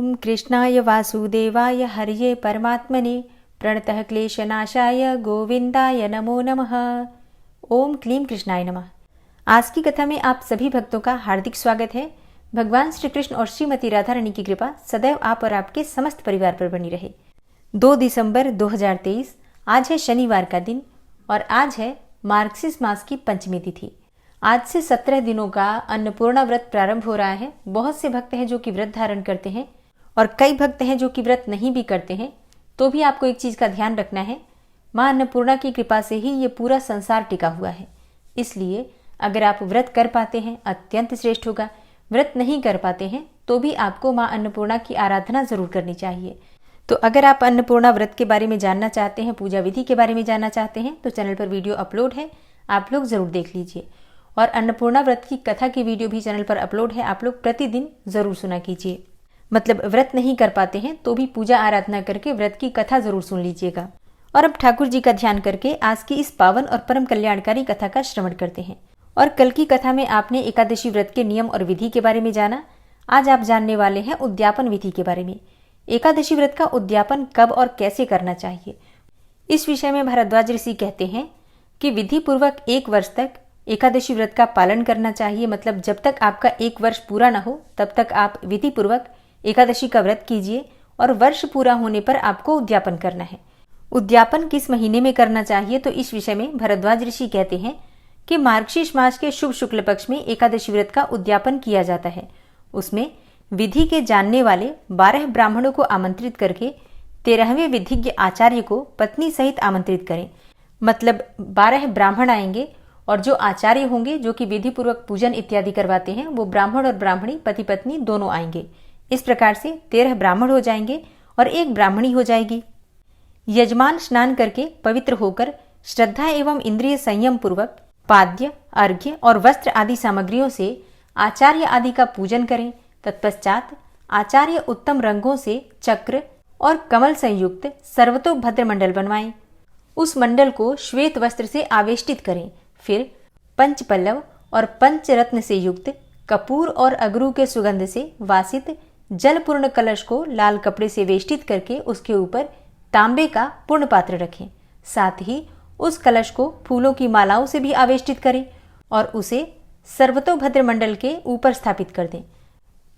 ओम कृष्णाय वासुदेवाय हरये परमात्मने प्रणतः क्लेशनाशाय गोविंदाय नमो नमः। ओम क्लीम कृष्णाय नमः। आज की कथा में आप सभी भक्तों का हार्दिक स्वागत है। भगवान श्री कृष्ण और श्रीमती राधा रानी की कृपा सदैव आप और आपके समस्त परिवार पर बनी रहे। 2 दिसंबर 2023 आज है शनिवार का दिन और आज है मार्गशीर्ष मास की पंचमी तिथि। आज से 17 दिनों का अन्नपूर्णा व्रत प्रारंभ हो रहा है। बहुत से भक्त हैं जो कि व्रत धारण करते हैं और कई भक्त हैं जो कि व्रत नहीं भी करते हैं। तो भी आपको एक चीज का ध्यान रखना है, मां अन्नपूर्णा की कृपा से ही ये पूरा संसार टिका हुआ है। इसलिए अगर आप व्रत कर पाते हैं अत्यंत श्रेष्ठ होगा, व्रत नहीं कर पाते हैं तो भी आपको मां अन्नपूर्णा की आराधना जरूर करनी चाहिए। तो अगर आप अन्नपूर्णा व्रत के बारे में जानना चाहते हैं, पूजा विधि के बारे में जानना चाहते हैं तो चैनल पर वीडियो अपलोड है, आप लोग जरूर देख लीजिए। और अन्नपूर्णा व्रत की कथा की वीडियो भी चैनल पर अपलोड है, आप लोग प्रतिदिन जरूर सुना कीजिए। मतलब व्रत नहीं कर पाते हैं तो भी पूजा आराधना करके व्रत की कथा जरूर सुन लीजिएगा। और अब ठाकुर जी का ध्यान करके आज की इस पावन और परम कल्याणकारी कथा का श्रवण करते हैं। और कल की कथा में आपने एकादशी व्रत के नियम और विधि के बारे में जाना। आज आप जानने वाले हैं उद्यापन विधि के बारे में। एकादशी व्रत का उद्यापन कब और कैसे करना चाहिए, इस विषय में भारद्वाज ऋषि कहते हैं कि विधि पूर्वक 1 वर्ष तक एकादशी व्रत का पालन करना चाहिए। मतलब जब तक आपका 1 वर्ष पूरा न हो तब तक आप विधि पूर्वक एकादशी का व्रत कीजिए और वर्ष पूरा होने पर आपको उद्यापन करना है। उद्यापन किस महीने में करना चाहिए, तो इस विषय में भारद्वाज ऋषि कहते हैं कि मार्गशीर्ष मास के शुभ शुक्ल पक्ष में एकादशी व्रत का उद्यापन किया जाता है। उसमें विधि के जानने वाले 12 ब्राह्मणों को आमंत्रित करके 13वें विधिज्ञ आचार्य को पत्नी सहित आमंत्रित करें। मतलब 12 ब्राह्मण आएंगे और जो आचार्य होंगे जो कि विधि पूर्वक पूजन इत्यादि करवाते हैं वो ब्राह्मण और ब्राह्मणी पति पत्नी दोनों आएंगे। इस प्रकार से 13 ब्राह्मण हो जाएंगे और 1 ब्राह्मणी हो जाएगी। यजमान स्नान करके पवित्र होकर श्रद्धा एवं इंद्रिय संयम पूर्वक पाद्य, अर्घ्य और वस्त्र आदि सामग्रियों से आचार्य आदि का पूजन करें। तत्पश्चात आचार्य उत्तम रंगों से चक्र और कमल संयुक्त सर्वतोभद्र मंडल बनवाएं। उस मंडल को श्वेत वस्त्र से आवेष्टित करें। फिर पंचपल्लव और पंचरत्न से युक्त कपूर और अगरू के सुगंध से वासित जलपूर्ण कलश को लाल कपड़े से वेष्टित करके उसके ऊपर तांबे का पूर्ण पात्र रखें। साथ ही उस कलश को फूलों की मालाओं से भी आवेष्टित करें और उसे सर्वतोभद्र मंडल के ऊपर स्थापित कर दें।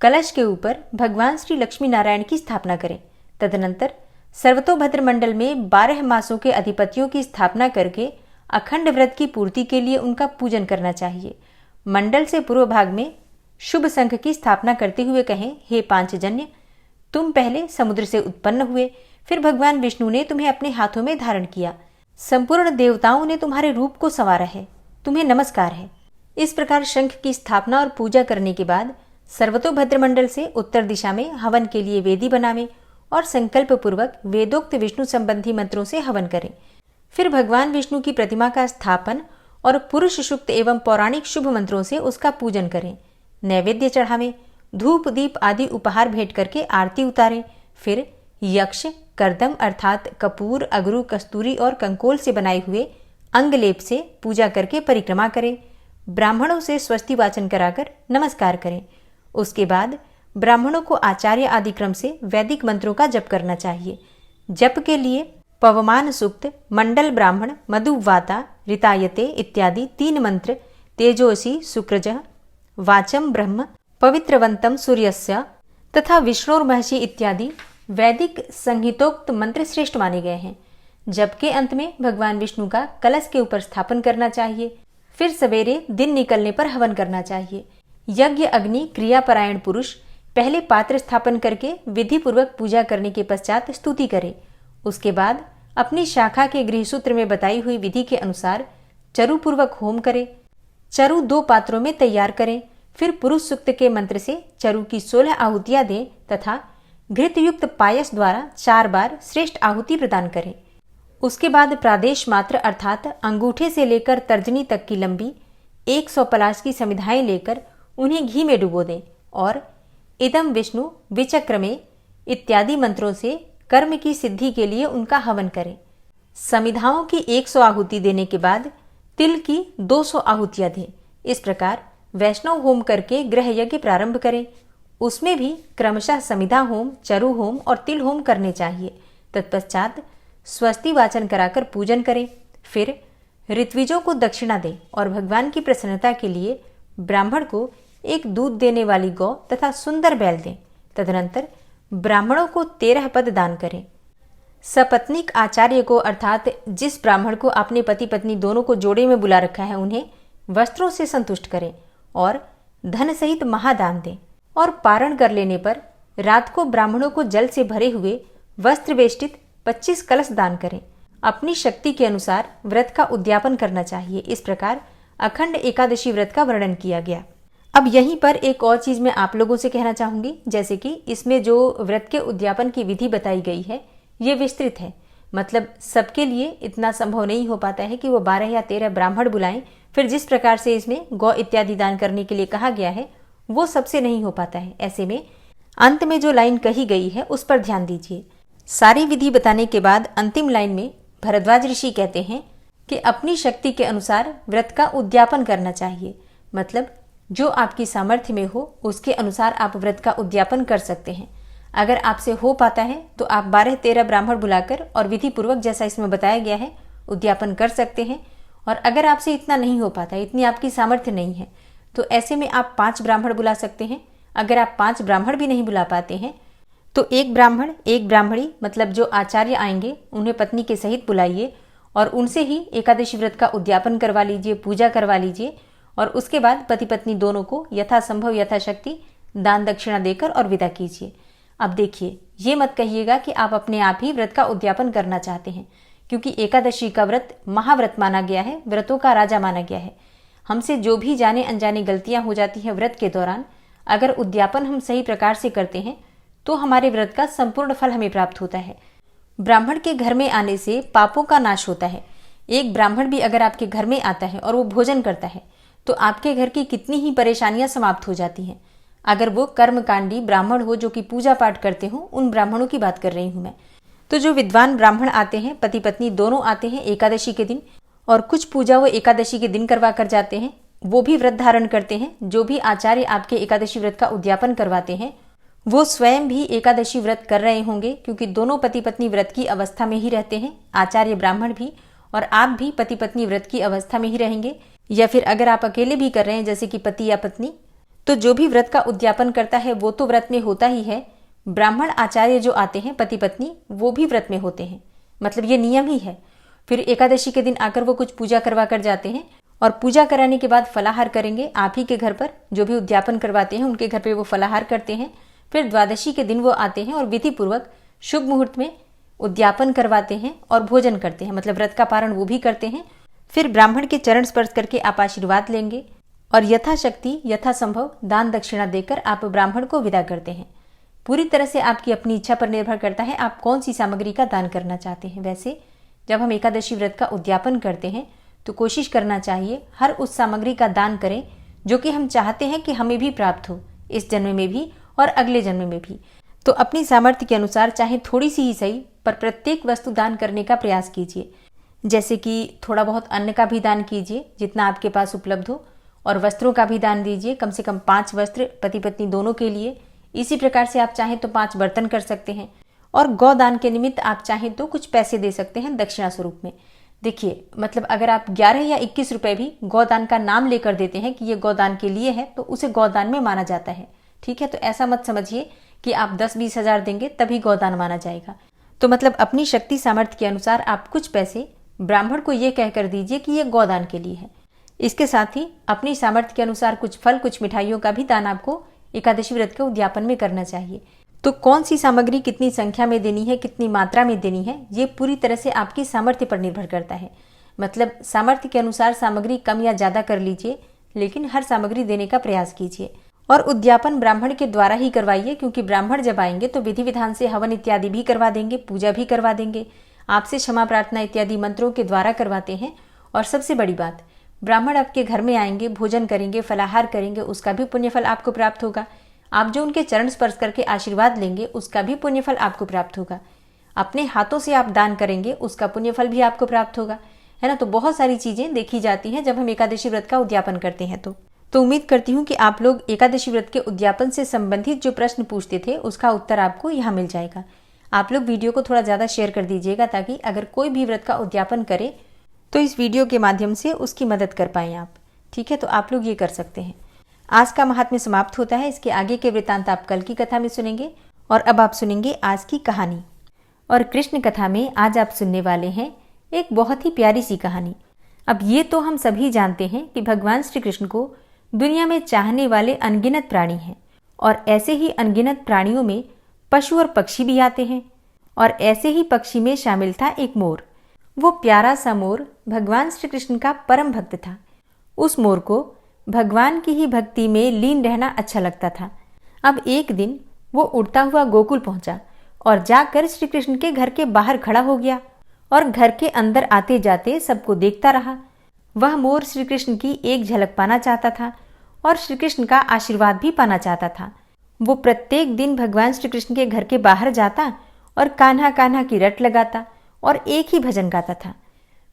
कलश के ऊपर भगवान श्री लक्ष्मी नारायण की स्थापना करें। तदनंतर सर्वतोभद्र मंडल में 12 मासों के अधिपतियों की स्थापना करके अखंड व्रत की पूर्ति के लिए उनका पूजन करना चाहिए। मंडल से पूर्व भाग में शुभ शंख की स्थापना करते हुए कहें, हे पांचजन्य, तुम पहले समुद्र से उत्पन्न हुए, फिर भगवान विष्णु ने तुम्हें अपने हाथों में धारण किया, संपूर्ण देवताओं ने तुम्हारे रूप को संवारा है, तुम्हें नमस्कार है। इस प्रकार शंख की स्थापना और पूजा करने के बाद सर्वतोभद्र मंडल से उत्तर दिशा में हवन के लिए वेदी बनावें और संकल्प पूर्वक वेदोक्त विष्णु संबंधी मंत्रों से हवन करें। फिर भगवान विष्णु की प्रतिमा का स्थापन और पुरुष सूक्त एवं पौराणिक शुभ मंत्रों से उसका पूजन करें। नैवेद्य चढ़ावें, धूप दीप आदि उपहार भेंट करके आरती उतारें। फिर यक्ष करदम अर्थात कपूर, अगरू, कस्तूरी और कंकोल से बनाए हुए अंगलेप से पूजा करके परिक्रमा करें। ब्राह्मणों से स्वस्ति वाचन कराकर नमस्कार करें। उसके बाद ब्राह्मणों को आचार्य आदि क्रम से वैदिक मंत्रों का जप करना चाहिए। जप के लिए पवमान सूक्त, मंडल ब्राह्मण, मधुवाता, ऋतायते इत्यादि 3 मंत्र, तेजोसी शुक्रजः, वाचम ब्रह्म, पवित्रवंतम सूर्यस्य तथा विष्णुर्महर्षि इत्यादि वैदिक संहितोक्त मंत्र श्रेष्ठ माने गए हैं। जप के अंत में भगवान विष्णु का कलश के ऊपर स्थापन करना चाहिए। फिर सवेरे दिन निकलने पर हवन करना चाहिए। यज्ञ अग्नि क्रियापरायण पुरुष पहले पात्र स्थापन करके विधि पूर्वक पूजा करने के पश्चात स्तुति करे। उसके बाद अपनी शाखा के गृहसूत्र में बताई हुई विधि के अनुसार चरु पूर्वक होम करे। चरु 2 पात्रों में तैयार करें। फिर पुरुष सूक्त के मंत्र से चरु की 16 आहुतियां दें तथा घृतयुक्त पायस द्वारा 4 बार श्रेष्ठ आहुति प्रदान करें। उसके बाद प्रादेश मात्र अर्थात अंगूठे से लेकर तर्जनी तक की लंबी 100 पलाश की समिधाएं लेकर उन्हें घी में डुबो दें और इदम विष्णु विचक्रमे इत्यादि मंत्रों से कर्म की सिद्धि के लिए उनका हवन करें। समिधाओं की 100 आहुति देने के बाद तिल की 200 आहुतियां दें। इस प्रकार वैष्णव होम करके गृह यज्ञ प्रारंभ करें। उसमें भी क्रमशः समिधा होम, चरु होम और तिल होम करने चाहिए। तत्पश्चात स्वस्ति वाचन कराकर पूजन करें। फिर ऋत्विजों को दक्षिणा दें और भगवान की प्रसन्नता के लिए ब्राह्मण को एक दूध देने वाली गौ तथा सुंदर बैल दें। तदनंतर ब्राह्मणों को 13 पद दान करें। सपत्नीक आचार्य को, अर्थात जिस ब्राह्मण को आपने पति पत्नी दोनों को जोड़े में बुला रखा है, उन्हें वस्त्रों से संतुष्ट करें और धन सहित महादान दें। और पारण कर लेने पर रात को ब्राह्मणों को जल से भरे हुए वस्त्र वेष्टित 25 कलश दान करें। अपनी शक्ति के अनुसार व्रत का उद्यापन करना चाहिए। इस प्रकार अखंड एकादशी व्रत का वर्णन किया गया। अब यहीं पर एक और चीज मैं आप लोगों से कहना चाहूंगी, जैसे कि इसमें जो व्रत के उद्यापन की विधि बताई गई है ये विस्तृत है। मतलब सबके लिए इतना संभव नहीं हो पाता है कि वो 12 या 13 ब्राह्मण बुलाएं। फिर जिस प्रकार से इसमें गौ इत्यादि दान करने के लिए कहा गया है वो सबसे नहीं हो पाता है। ऐसे में अंत में जो लाइन कही गई है उस पर ध्यान दीजिए। सारी विधि बताने के बाद अंतिम लाइन में भरद्वाज ऋषि कहते हैं कि अपनी शक्ति के अनुसार व्रत का उद्यापन करना चाहिए। मतलब जो आपकी सामर्थ्य में हो उसके अनुसार आप व्रत का उद्यापन कर सकते हैं। अगर आपसे हो पाता है तो आप 12-13 ब्राह्मण बुलाकर और विधि पूर्वक, जैसा इसमें बताया गया है, उद्यापन कर सकते हैं। और अगर आपसे इतना नहीं हो पाता, इतनी आपकी सामर्थ्य नहीं है, तो ऐसे में आप 5 ब्राह्मण बुला सकते हैं। अगर आप 5 ब्राह्मण भी नहीं बुला पाते हैं तो 1 ब्राह्मण 1 ब्राह्मणी, मतलब जो आचार्य आएंगे उन्हें पत्नी के सहित बुलाइए और उनसे ही एकादशी व्रत का उद्यापन करवा लीजिए, पूजा करवा लीजिए। और उसके बाद पति पत्नी दोनों को यथासंभव यथाशक्ति दान दक्षिणा देकर और विदा कीजिए। अब देखिए, ये मत कहिएगा कि आप अपने आप ही व्रत का उद्यापन करना चाहते हैं, क्योंकि एकादशी का व्रत महाव्रत माना गया है, व्रतों का राजा माना गया है। हमसे जो भी जाने अनजाने गलतियां हो जाती हैं व्रत के दौरान, अगर उद्यापन हम सही प्रकार से करते हैं तो हमारे व्रत का संपूर्ण फल हमें प्राप्त होता है। ब्राह्मण के घर में आने से पापों का नाश होता है। एक ब्राह्मण भी अगर आपके घर में आता है और वो भोजन करता है तो आपके घर की कितनी ही परेशानियां समाप्त हो जाती हैं। अगर वो कर्मकांडी ब्राह्मण हो जो कि पूजा पाठ करते हो, उन ब्राह्मणों की बात कर रही हूं मैं। तो जो विद्वान ब्राह्मण आते हैं, पति पत्नी दोनों आते हैं एकादशी के दिन, और कुछ पूजा वो एकादशी के दिन करवा कर जाते हैं, वो भी व्रत धारण करते हैं। जो भी आचार्य आपके एकादशी व्रत का उद्यापन करवाते हैं वो स्वयं भी एकादशी व्रत कर रहे होंगे, क्योंकि दोनों पति पत्नी व्रत की अवस्था में ही रहते हैं, आचार्य ब्राह्मण भी और आप भी पति पत्नी व्रत की अवस्था में ही रहेंगे। या फिर अगर आप अकेले भी कर रहे हैं, जैसे कि पति या पत्नी, तो जो भी व्रत का उद्यापन करता है वो तो व्रत में होता ही है। ब्राह्मण आचार्य जो आते हैं पति पत्नी, वो भी व्रत में होते हैं। मतलब ये नियम ही है। फिर एकादशी के दिन आकर वो कुछ पूजा करवा कर जाते हैं और पूजा कराने के बाद फलाहार करेंगे आप ही के घर पर। जो भी उद्यापन करवाते हैं उनके घर पे वो फलाहार करते हैं। फिर द्वादशी के दिन वो आते हैं और विधि पूर्वक शुभ मुहूर्त में उद्यापन करवाते हैं और भोजन करते हैं, मतलब व्रत का पारण वो भी करते हैं। फिर ब्राह्मण के चरण स्पर्श करके आप आशीर्वाद लेंगे और यथाशक्ति यथासंभव दान दक्षिणा देकर आप ब्राह्मण को विदा करते हैं। पूरी तरह से आपकी अपनी इच्छा पर निर्भर करता है आप कौन सी सामग्री का दान करना चाहते हैं। वैसे जब हम एकादशी व्रत का उद्यापन करते हैं तो कोशिश करना चाहिए हर उस सामग्री का दान करें जो कि हम चाहते हैं कि हमें भी प्राप्त हो, इस जन्म में भी और अगले जन्म में भी। तो अपनी सामर्थ्य के अनुसार चाहे थोड़ी सी ही सही, पर प्रत्येक वस्तु दान करने का प्रयास कीजिए। जैसे कि थोड़ा बहुत अन्न का भी दान कीजिए जितना आपके पास उपलब्ध हो, और वस्त्रों का भी दान दीजिए, कम से कम 5 वस्त्र पति पत्नी दोनों के लिए। इसी प्रकार से आप चाहें तो 5 बर्तन कर सकते हैं। और गौदान के निमित्त आप चाहें तो कुछ पैसे दे सकते हैं दक्षिणा स्वरूप में। देखिए, मतलब अगर आप 11 या 21 रुपए भी गौदान का नाम लेकर देते हैं कि ये गौदान के लिए है, तो उसे गौदान में माना जाता है। ठीक है, तो ऐसा मत समझिए कि आप 10-20 हजार देंगे तभी गौदान माना जाएगा। तो मतलब अपनी शक्ति सामर्थ्य के अनुसार आप कुछ पैसे ब्राह्मण को ये कहकर दीजिए कि ये गौदान के लिए है। इसके साथ ही अपनी सामर्थ्य के अनुसार कुछ फल, कुछ मिठाइयों का भी दान आपको एकादशी व्रत के उद्यापन में करना चाहिए। तो कौन सी सामग्री कितनी संख्या में देनी है, कितनी मात्रा में देनी है, ये पूरी तरह से आपकी सामर्थ्य पर निर्भर करता है। मतलब सामर्थ्य के अनुसार सामग्री कम या ज्यादा कर लीजिए, लेकिन हर सामग्री देने का प्रयास कीजिए। और उद्यापन ब्राह्मण के द्वारा ही करवाइए, क्योंकि ब्राह्मण जब आएंगे तो विधि विधान से हवन इत्यादि भी करवा देंगे, पूजा भी करवा देंगे, आपसे क्षमा प्रार्थना इत्यादि मंत्रों के द्वारा करवाते हैं। और सबसे बड़ी बात, ब्राह्मण आपके घर में आएंगे, भोजन करेंगे, फलाहार करेंगे, उसका भी पुण्यफल आपको प्राप्त होगा। आप जो उनके चरण स्पर्श करके आशीर्वाद लेंगे उसका भी पुण्यफल आपको प्राप्त होगा। अपने हाथों से आप दान करेंगे उसका पुण्यफल भी आपको प्राप्त होगा, है ना। तो बहुत सारी चीजें देखी जाती हैं जब हम एकादशी व्रत का उद्यापन करते हैं। तो उम्मीद करती हूँ कि आप लोग एकादशी व्रत के उद्यापन से संबंधित जो प्रश्न पूछते थे उसका उत्तर आपको यहाँ मिल जाएगा। आप लोग वीडियो को थोड़ा ज़्यादा शेयर कर दीजिएगा ताकि अगर कोई भी व्रत का उद्यापन करे तो इस वीडियो के माध्यम से उसकी मदद कर पाएँ आप। ठीक है, तो आप लोग ये कर सकते हैं। आज का महात्म्य समाप्त होता है। इसके आगे के वृत्तांत आप कल की कथा में सुनेंगे। और अब आप सुनेंगे आज की कहानी। और कृष्ण कथा में आज आप सुनने वाले हैं एक बहुत ही प्यारी सी कहानी। अब ये तो हम सभी जानते हैं कि भगवान श्री कृष्ण को दुनिया में चाहने वाले अनगिनत प्राणी हैं, और ऐसे ही अनगिनत प्राणियों में पशु और पक्षी भी आते हैं। और ऐसे ही पक्षी में शामिल था एक मोर। वो प्यारा सा मोर भगवान श्री कृष्ण का परम भक्त था। उस मोर को भगवान की ही भक्ति में लीन रहना अच्छा लगता था। अब एक दिन वो उड़ता हुआ गोकुल पहुंचा और जाकर श्री कृष्ण के घर के बाहर खड़ा हो गया और घर के अंदर आते जाते सबको देखता रहा। वह मोर श्री कृष्ण की एक झलक पाना चाहता था और श्री कृष्ण का आशीर्वाद भी पाना चाहता था। वो प्रत्येक दिन भगवान श्री कृष्ण के घर के बाहर जाता और कान्हा कान्हा की रट लगाता और एक ही भजन गाता था।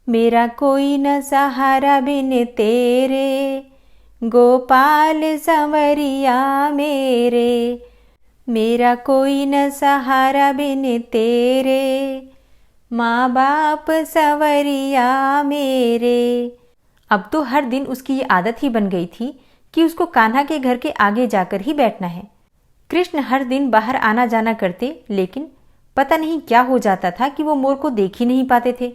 मेरा कोई न सहारा बिन तेरे, गोपाल संवरिया मेरे। मेरा कोई न सहारा बिन तेरे, माँ बाप संवरिया मेरे। अब तो हर दिन उसकी ये आदत ही बन गई थी कि उसको कान्हा के घर के आगे जाकर ही बैठना है। कृष्ण हर दिन बाहर आना जाना करते, लेकिन पता नहीं क्या हो जाता था कि वो मोर को देख ही नहीं पाते थे।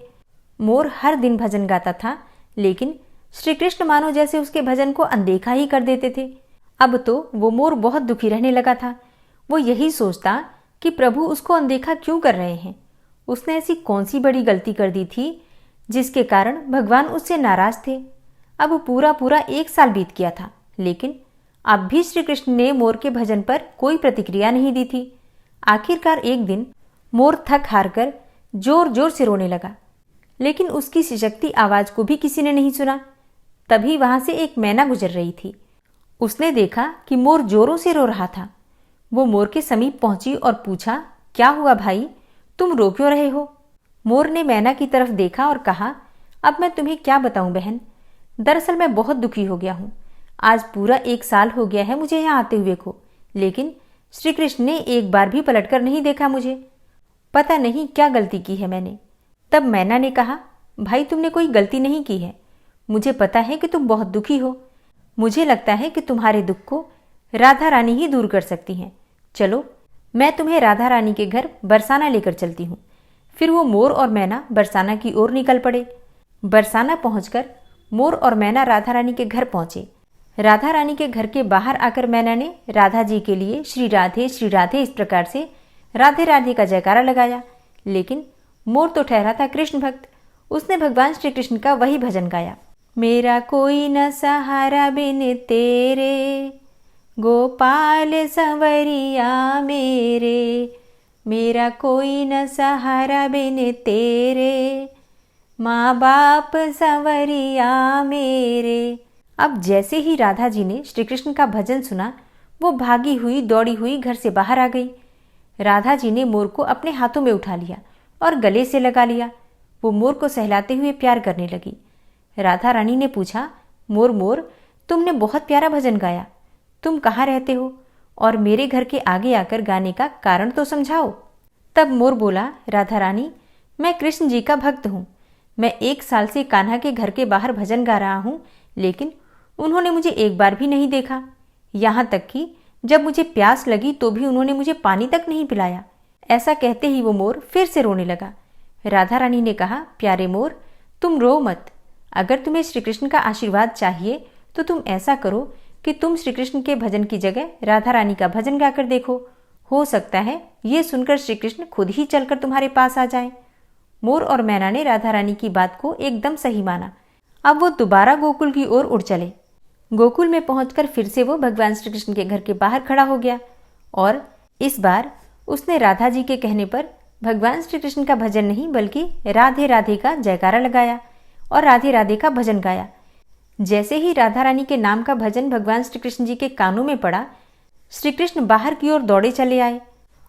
मोर हर दिन भजन गाता था, लेकिन श्री कृष्ण मानो जैसे उसके भजन को अनदेखा ही कर देते थे। अब तो वो मोर बहुत दुखी रहने लगा था। वो यही सोचता कि प्रभु उसको अनदेखा क्यों कर रहे हैं। उसने ऐसी कौन सी बड़ी गलती कर दी थी जिसके कारण भगवान उससे नाराज थे। अब पूरा पूरा 1 साल बीत गया था, लेकिन अब भी श्री कृष्ण ने मोर के भजन पर कोई प्रतिक्रिया नहीं दी थी। आखिरकार एक दिन मोर थक हार कर जोर जोर से रोने लगा, लेकिन उसकी सिसकती आवाज को भी किसी ने नहीं सुना। तभी वहां से एक मैना गुजर रही थी। उसने देखा कि मोर जोरों से रो रहा था। वो मोर के समीप पहुंची और पूछा, क्या हुआ भाई, तुम रो क्यों रहे हो? मोर ने मैना की तरफ देखा और कहा, अब मैं तुम्हें क्या बताऊं बहन, दरअसल मैं बहुत दुखी हो गया हूं। आज पूरा 1 साल हो गया है मुझे यहाँ आते हुए को, लेकिन श्री कृष्ण ने एक बार भी पलटकर नहीं देखा मुझे। पता नहीं क्या गलती की है मैंने। तब मैना ने कहा, भाई तुमने कोई गलती नहीं की है। मुझे पता है कि तुम बहुत दुखी हो। मुझे लगता है कि तुम्हारे दुख को राधा रानी ही दूर कर सकती हैं। चलो मैं तुम्हें राधा रानी के घर बरसाना लेकर चलती हूँ। फिर वो मोर और मैना बरसाना की ओर निकल पड़े। बरसाना पहुंचकर मोर और मैना राधा रानी के घर पहुंचे। राधा रानी के घर के बाहर आकर मैना ने राधा जी के लिए श्री राधे इस प्रकार से राधे राधे का जयकारा लगाया। लेकिन मोर तो ठहरा था कृष्ण भक्त। उसने भगवान श्री कृष्ण का वही भजन गाया, मेरा कोई न सहारा बिन तेरे, गोपाल संवरिया मेरे। मेरा कोई न सहारा बिन तेरे, माँ बाप संवरिया मेरे। अब जैसे ही राधा जी ने श्री कृष्ण का भजन सुना, वो भागी हुई दौड़ी हुई घर से बाहर आ गई। राधा जी ने मोर को अपने हाथों में उठा लिया और गले से लगा लिया। वो मोर को सहलाते हुए प्यार करने लगी। राधा रानी ने पूछा, मोर मोर, तुमने बहुत प्यारा भजन गाया। तुम कहाँ रहते हो और मेरे घर के आगे आकर गाने का कारण तो समझाओ। तब मोर बोला, राधा रानी, मैं कृष्ण जी का भक्त हूँ। मैं 1 साल से कान्हा के घर के बाहर भजन गा रहा हूँ, लेकिन उन्होंने मुझे एक बार भी नहीं देखा। यहाँ तक कि जब मुझे प्यास लगी तो भी उन्होंने मुझे पानी तक नहीं पिलाया। ऐसा कहते ही वो मोर फिर से रोने लगा। राधा रानी ने कहा, प्यारे मोर, तुम रो मत। अगर तुम्हें श्री कृष्ण का आशीर्वाद चाहिए तो तुम ऐसा करो कि तुम श्री कृष्ण के भजन की जगह राधा रानी का भजन गाकर देखो। हो सकता है ये सुनकर श्री कृष्ण खुद ही चलकर तुम्हारे पास आ जाएं। मोर और मैना ने राधा रानी की बात को एकदम सही माना। अब वो दोबारा गोकुल की ओर उड़ चले। गोकुल में पहुंचकर फिर से वो भगवान श्री कृष्ण के घर के बाहर खड़ा हो गया और इस बार उसने राधा जी के कहने पर भगवान श्री कृष्ण का भजन नहीं बल्कि राधे राधे का जयकारा लगाया और राधे राधे का भजन गाया। जैसे ही राधा रानी के नाम का भजन भगवान श्री कृष्ण जी के कानों में पड़ा, श्री कृष्ण बाहर की ओर दौड़े चले आए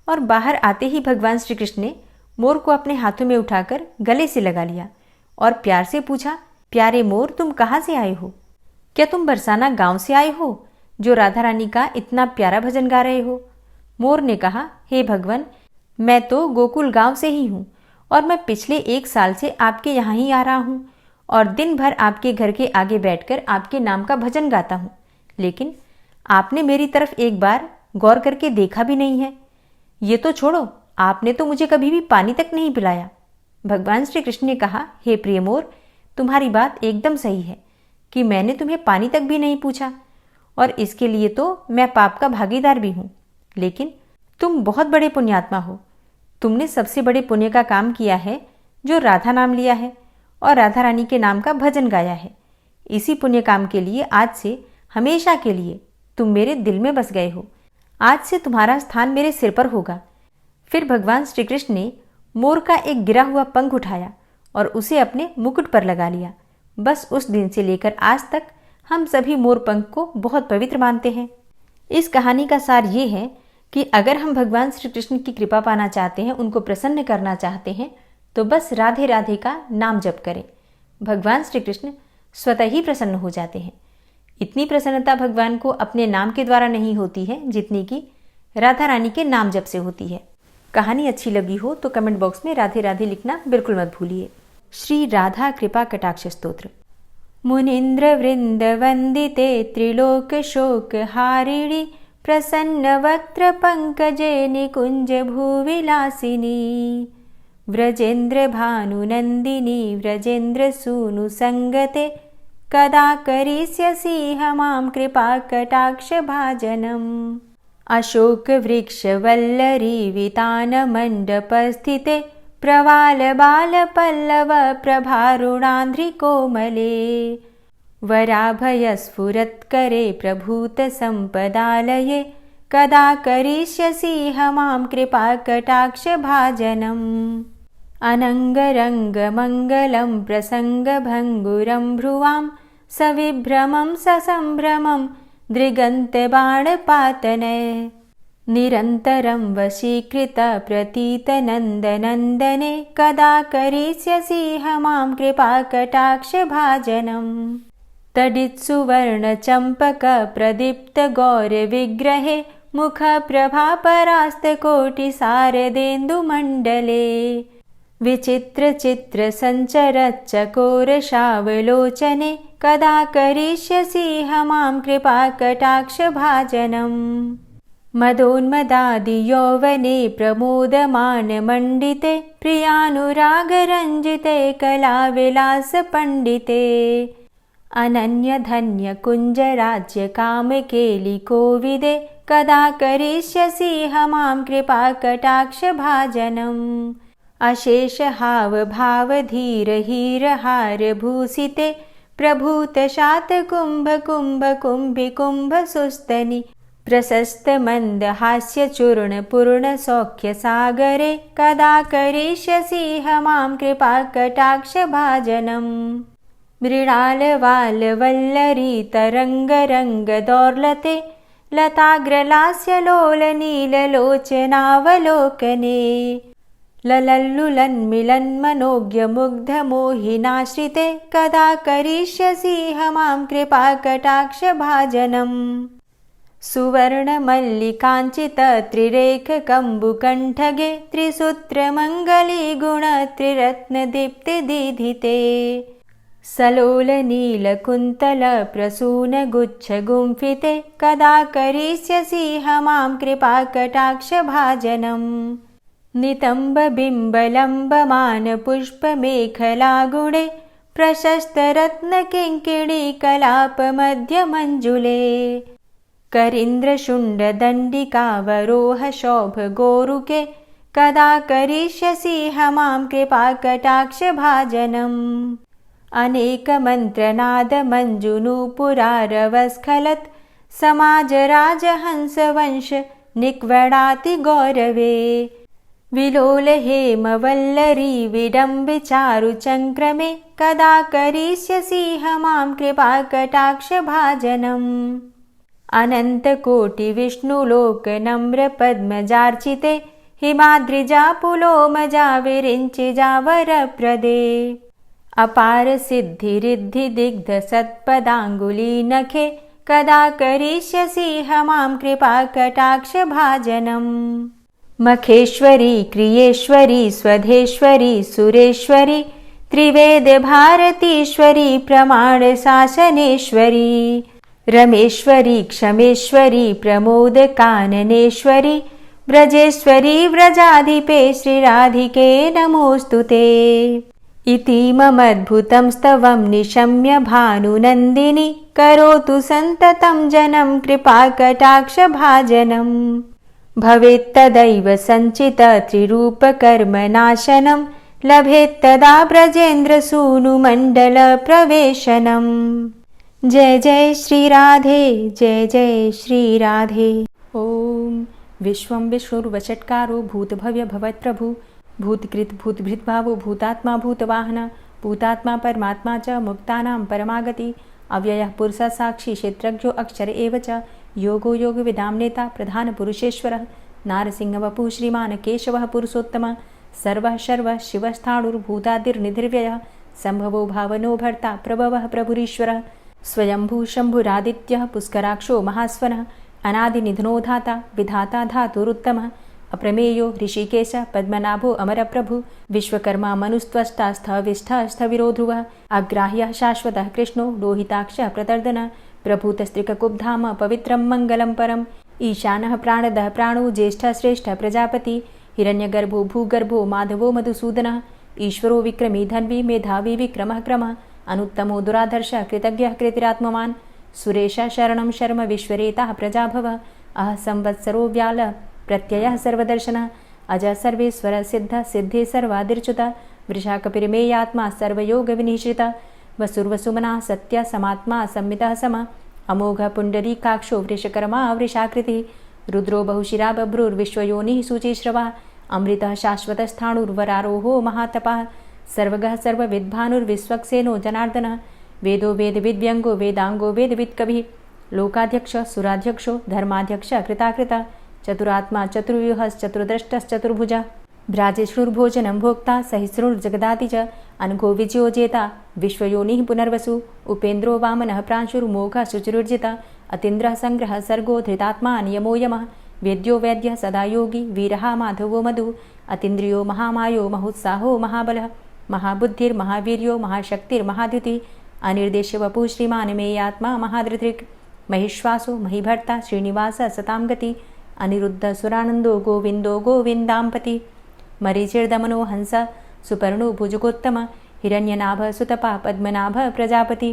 और बाहर आते ही भगवान श्री कृष्ण ने मोर को अपने हाथों में उठाकर गले से लगा लिया और प्यार से पूछा, प्यारे मोर, तुम कहाँ से आए हो? क्या तुम बरसाना गांव से आए हो जो राधा रानी का इतना प्यारा भजन गा रहे हो? मोर ने कहा, हे भगवान, मैं तो गोकुल गांव से ही हूँ और मैं पिछले 1 साल से आपके यहाँ ही आ रहा हूँ और दिन भर आपके घर के आगे बैठकर आपके नाम का भजन गाता हूँ, लेकिन आपने मेरी तरफ एक बार गौर करके देखा भी नहीं है। ये तो छोड़ो, आपने तो मुझे कभी भी पानी तक नहीं पिलाया। भगवान श्री कृष्ण ने कहा, हे प्रिय मोर, तुम्हारी बात एकदम सही है कि मैंने तुम्हें पानी तक भी नहीं पूछा और इसके लिए तो मैं पाप का भागीदार भी हूँ, लेकिन तुम बहुत बड़े पुण्यात्मा हो। तुमने सबसे बड़े पुण्य का काम किया है जो राधा नाम लिया है और राधा रानी के नाम का भजन गाया है। इसी पुण्य काम के लिए आज से हमेशा के लिए तुम मेरे दिल में बस गए हो। आज से तुम्हारा स्थान मेरे सिर पर होगा। फिर भगवान श्री कृष्ण ने मोर का एक गिरा हुआ पंख उठाया और उसे अपने मुकुट पर लगा लिया। बस उस दिन से लेकर आज तक हम सभी मोर पंख को बहुत पवित्र मानते हैं। इस कहानी का सार ये है कि अगर हम भगवान श्री कृष्ण की कृपा पाना चाहते हैं, उनको प्रसन्न करना चाहते हैं, तो बस राधे राधे का नाम जप करें। भगवान श्री कृष्ण स्वतः ही प्रसन्न हो जाते हैं। इतनी प्रसन्नता भगवान को अपने नाम के द्वारा नहीं होती है जितनी कि राधा रानी के नाम जप से होती है। कहानी अच्छी लगी हो तो कमेंट बॉक्स में राधे राधे लिखना बिल्कुल मत भूलिए। श्री राधा कृपा कटाक्ष स्तोत्र। मुनीन्द्र वृंद वंदिते त्रिलोक शोक हारिणी प्रसन्न वक्त्र पंकजे निकुंज भूविलासिनी व्रजेन्द्र भानुनंदिनी व्रजेन्द्र सूनु संगते कदा करिष्यसि मां कृपा कटाक्ष भाजनम्। अशोक वृक्ष वल्लरी वितान मंडपस्थिते प्रवाल बाल पल्लव प्रभारुणांध्रि कोमले वराभय स्फुरत्करे प्रभूत संपदालये कदा करिष्यसि मां कृपा कटाक्ष भाजनम्। अनंगरंग मंगलं प्रसंग भंगुरं भ्रुवां सविभ्रमं ससंभ्रमं दृगंत बाणपातने निरन्तरं वशीकृत प्रतीत नन्दनन्दने कदा करिष्यसि मां कृपा कटाक्ष भाजनम्। तडित्सुवर्ण चंपक प्रदीप्त गौर विग्रहे मुख प्रभा परास्त कोटि शारदेन्दु मंडले विचित्र चित्र संचर चकोर शावलोचने कदा करिष्यसि मां कृपा कटाक्ष भाजनम्। मदोन्मदादि यौवने प्रमोदमान मंडिते प्रियानुराग रंजिते कला विलास पंडिते अनन्य धन्य कुंज राज्य काम केलि कोविदे कदा करिष्यसि मां कृपा कटाक्ष भाजनम्। अशेष हाव भाव धीर हीर हार भूषिते प्रभूत शात कुंभ कुंभ कुंभि कुंभ सुस्तनि प्रशस्त मंद हास्य चूर्ण पूर्ण सौख्य सागरे कदा करिष्यसि मां कृपा कटाक्ष भाजनम्। मृणाल वाल वल्लरी तरंग रंग दौर्लते लताग्रलास्य लोल नील लोचनावलोकने ललल्लुलन्मिलन् मनोज्ञ मुग्ध मोहिनाश्रिते कदा करिष्यसि मां कृपा कटाक्ष भाजनम्। सुवर्ण मल्लिकांचित त्रिरेख कंबुकंठगे त्रिसूत्र मंगली गुण त्रिरत्न दीप्ति दीधिते सलोल नील कुंतल प्रसून गुच्छ गुंफिते कदा करिष्यसि मां कृपा कटाक्ष भाजनम्। नितंब बिंब लंबमान पुष्प मेखला गुणे प्रशस्त रत्न किंकिणी कलाप मध्य मंजुले करींद्र शुंड दंडिकावरोह शोभ गोरुके कदा करिष्यसि मां कृपा कटाक्ष भाजनम्। अनेक मंत्रनाद मंजुनूपुरारवस्खलत् समाज राजहंस वंश निक्वडाति गौरवे विलोल हेम वल्लरी विडम्बि चारु चंक्रमे कदा करिष्यसि मां कृपा कटाक्ष भाजनम्। अनंत कोटि विष्णुलोक नम्र पद्मजार्चिते हिमाद्रिजा पुलोमजा विरिञ्चिजा वरप्रदे अपार सिद्धिरिद्धि दिग्ध सत्पदाङ्गुली नखे कदा करिष्यसि मां कृपा कटाक्ष भाजनम्। मखेश्वरी क्रियेश्वरी स्वधेश्वरी सुरेश्वरी त्रिवेद भारतीश्वरी प्रमाण शासनेश्वरी रमेश्वरी क्षमेश्वरी प्रमोद काननेश्वरी ब्रजेश्वरी व्रजाधिपे श्रीराधिके नमोऽस्तुते। इतीममद्भुतं स्तवं निशम्य भानुनन्दिनी करोतु सन्ततं जनं कृपाकटाक्षभाजनम्। भवेत्तदैव सञ्चित त्रिरूपकर्मनाशनं लभेत्तदा ब्रजेन्द्रसूनुमण्डलप्रवेशनम्। जय जय श्री राधे, जय जय श्री राधे। ओम विश्वं विष्णुर्वषट्कारो भूतभव्य भवत्प्रभु भूतकृत भूतभृद्भावो भूतात्मा भूतवाहन भूतात्मा परमात्मा च मुक्तानां परमागति अव्ययः पुरुषः साक्षी क्षेत्रज्ञो अक्षर एव च योगो योगविदां नेता प्रधानपुरुषेश्वरः नारसिंहवपुः श्रीमान् केशवः पुरुषोत्तमः सर्वः शर्वः शिवस्थाणुर्भूतादिर्निधिर्व्ययः सम्भवो भावनो भर्ता प्रभवः प्रभुरीश्वरः स्वयंभू शम्भुरादित्यः पुष्कराक्षो महास्वनः अनादिनिधनो धाता विधाता धातुरुत्तमः अप्रमेयो ऋषिकेश पद्मनाभो अमरप्रभु विश्वकर्मा मनुस्त्वष्टा स्थविष्ठः स्थविरो ध्रुवः अग्राह्यः शाश्वतः कृष्णो लोहिताक्षः प्रतर्दन प्रभूतस्त्रिककुब्धाम पवित्रं मङ्गलं परम् ईशानः प्राणदः प्राणो ज्येष्ठः श्रेष्ठः प्रजापति हिरण्यगर्भो भूगर्भो माधवो मधुसूदनः ईश्वरो विक्रमी धन्वी मेधावी विक्रमः क्रमः अनुत्तमो दुराधर्षः कृतज्ञः कृतिरात्मवान् सुरेशः शरणं शर्म विश्वरेताः प्रजाभव अह संवत्सरो व्याल प्रत्ययः सर्वदर्शनः अज सर्वेश्वर सिद्ध सिद्धे सर्वादिर्च्युत वृषाकपिर्मेयात्मा सर्वयोगविनिश्रित वसुर्वसुमना सत्य समात्मा संमितः सम अमोघ पुण्डरीकाक्षो वृषकर्मा वृषाकृतिः रुद्रो बहुशिरा बभ्रुर्विश्वयोनिः शुचिश्रवा अमृतः शाश्वतस्थाणुर्वरारोहो महातपः सर्वगः सर्वविद्भानुर्विश्वक्सेनो जनार्दनः वेदो वेदविद्व्यङ्गो वेदाङ्गो वेदवित्कविः लोकाध्यक्ष सुराध्यक्षो धर्माध्यक्ष कृताकृत चतुरात्मा चतुर्व्यूहश्चतुर्द्रष्टश्चतुर्भुजः भ्राजेष्णुर्भोजनं भोक्ता सहिष्णुर्जगदाति च अनघो विजयो जेता विश्वयोनिः पुनर्वसु उपेन्द्रो वामनः प्रांशुर्मोघः शुचिरुर्जिता अतीन्द्रः सङ्ग्रहः सर्गो धृतात्मा नियमो यमः वेद्यो वैद्यः सदा योगी वीरः माधवो मधु अतीन्द्रियो महामायो महोत्साहो महाबलः महाबुद्धिर्महावीर्यो महाशक्तिर्महाद्युतिः अनिर्देश्य वपुः श्रीमान् मेयात्मा महाधृतिर् महिश्वासो महीभर्ता श्रीनिवासः सतां गति अनिरुद्ध सुरानन्दो गोविन्दो गोविन्दाम्पति मरीचिर्दमनो हंस सुपर्णो भुजगोत्तम हिरण्यनाभ सुतपा पद्मनाभ प्रजापति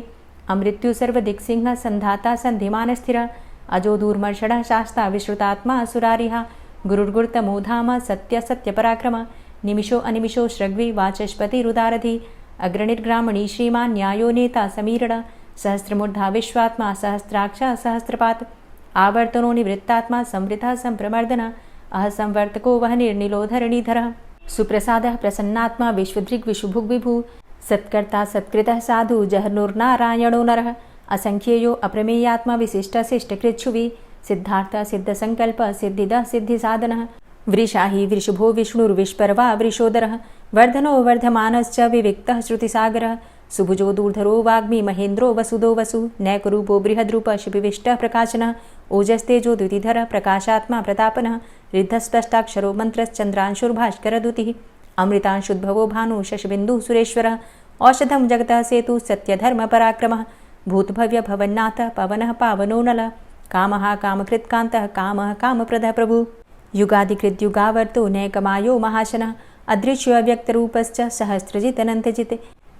अमृत्यु सर्वदिक्सिंह सन्धाता सन्धिमानस्थिर अजो दूर्मर्षणः शास्ता विश्रुतात्मा सुरारिः गुरुर्गुर्तमो धाम सत्य सत्यपराक्रम निमिषो अनिमिषो श्रग्वी वाचस्पतिरुदारधि अग्रणिर्ग्रामणी श्रीमान् न्यायो नेता समीरण सहस्रमूर्धा विश्वात्मा सहस्राक्षा सहस्रपात् आवर्तनो निवृत्तात्मा संवृतः संप्रमर्दन अह संवर्तको वहनिर्निलोधरणीधरः सुप्रसादः प्रसन्नात्मा विश्वदृग्विशुभुग्विभु सत्कर्ता सत्कृतः साधु जहर्नुर्नारायणो नरः असंख्येयो अप्रमेयात्मा विशिष्टशिष्टकृच्छुवि सिद्धार्थ सिद्धसङ्कल्प सिद्धिदः सिद्धिसाधनः वृषाहि वृषभो विष्णुर्विष्पर्वा वृषोदरः वर्धनो वर्धमानश्च विविक्तः श्रुतिसागरः सुभुजो दूर्धरो वाग्मी महेन्द्रो वसुदो वसु नैकरूपो बृहद्रूप शिपिविष्टः प्रकाशनः ओजस्तेजो द्युतिधर प्रकाशात्मा प्रतापनः रिद्धस्पष्टाक्षरो मन्त्रश्चन्द्रांशुर्भास्करदुतिः अमृतांशुद्भवो भानु शशबिन्दुः सुरेश्वरः औषधं जगतः सेतु सत्यधर्मपराक्रमः भूतभव्य भवन्नाथ पवनः पावनो नलः कामः कामकृत्कान्तः कामः कामप्रदः प्रभु युगादिकृद्युगावर्तो नैकमायो महाशनः अदृश्यो अव्यक्तरूपश्च सहस्रजितनन्तजित्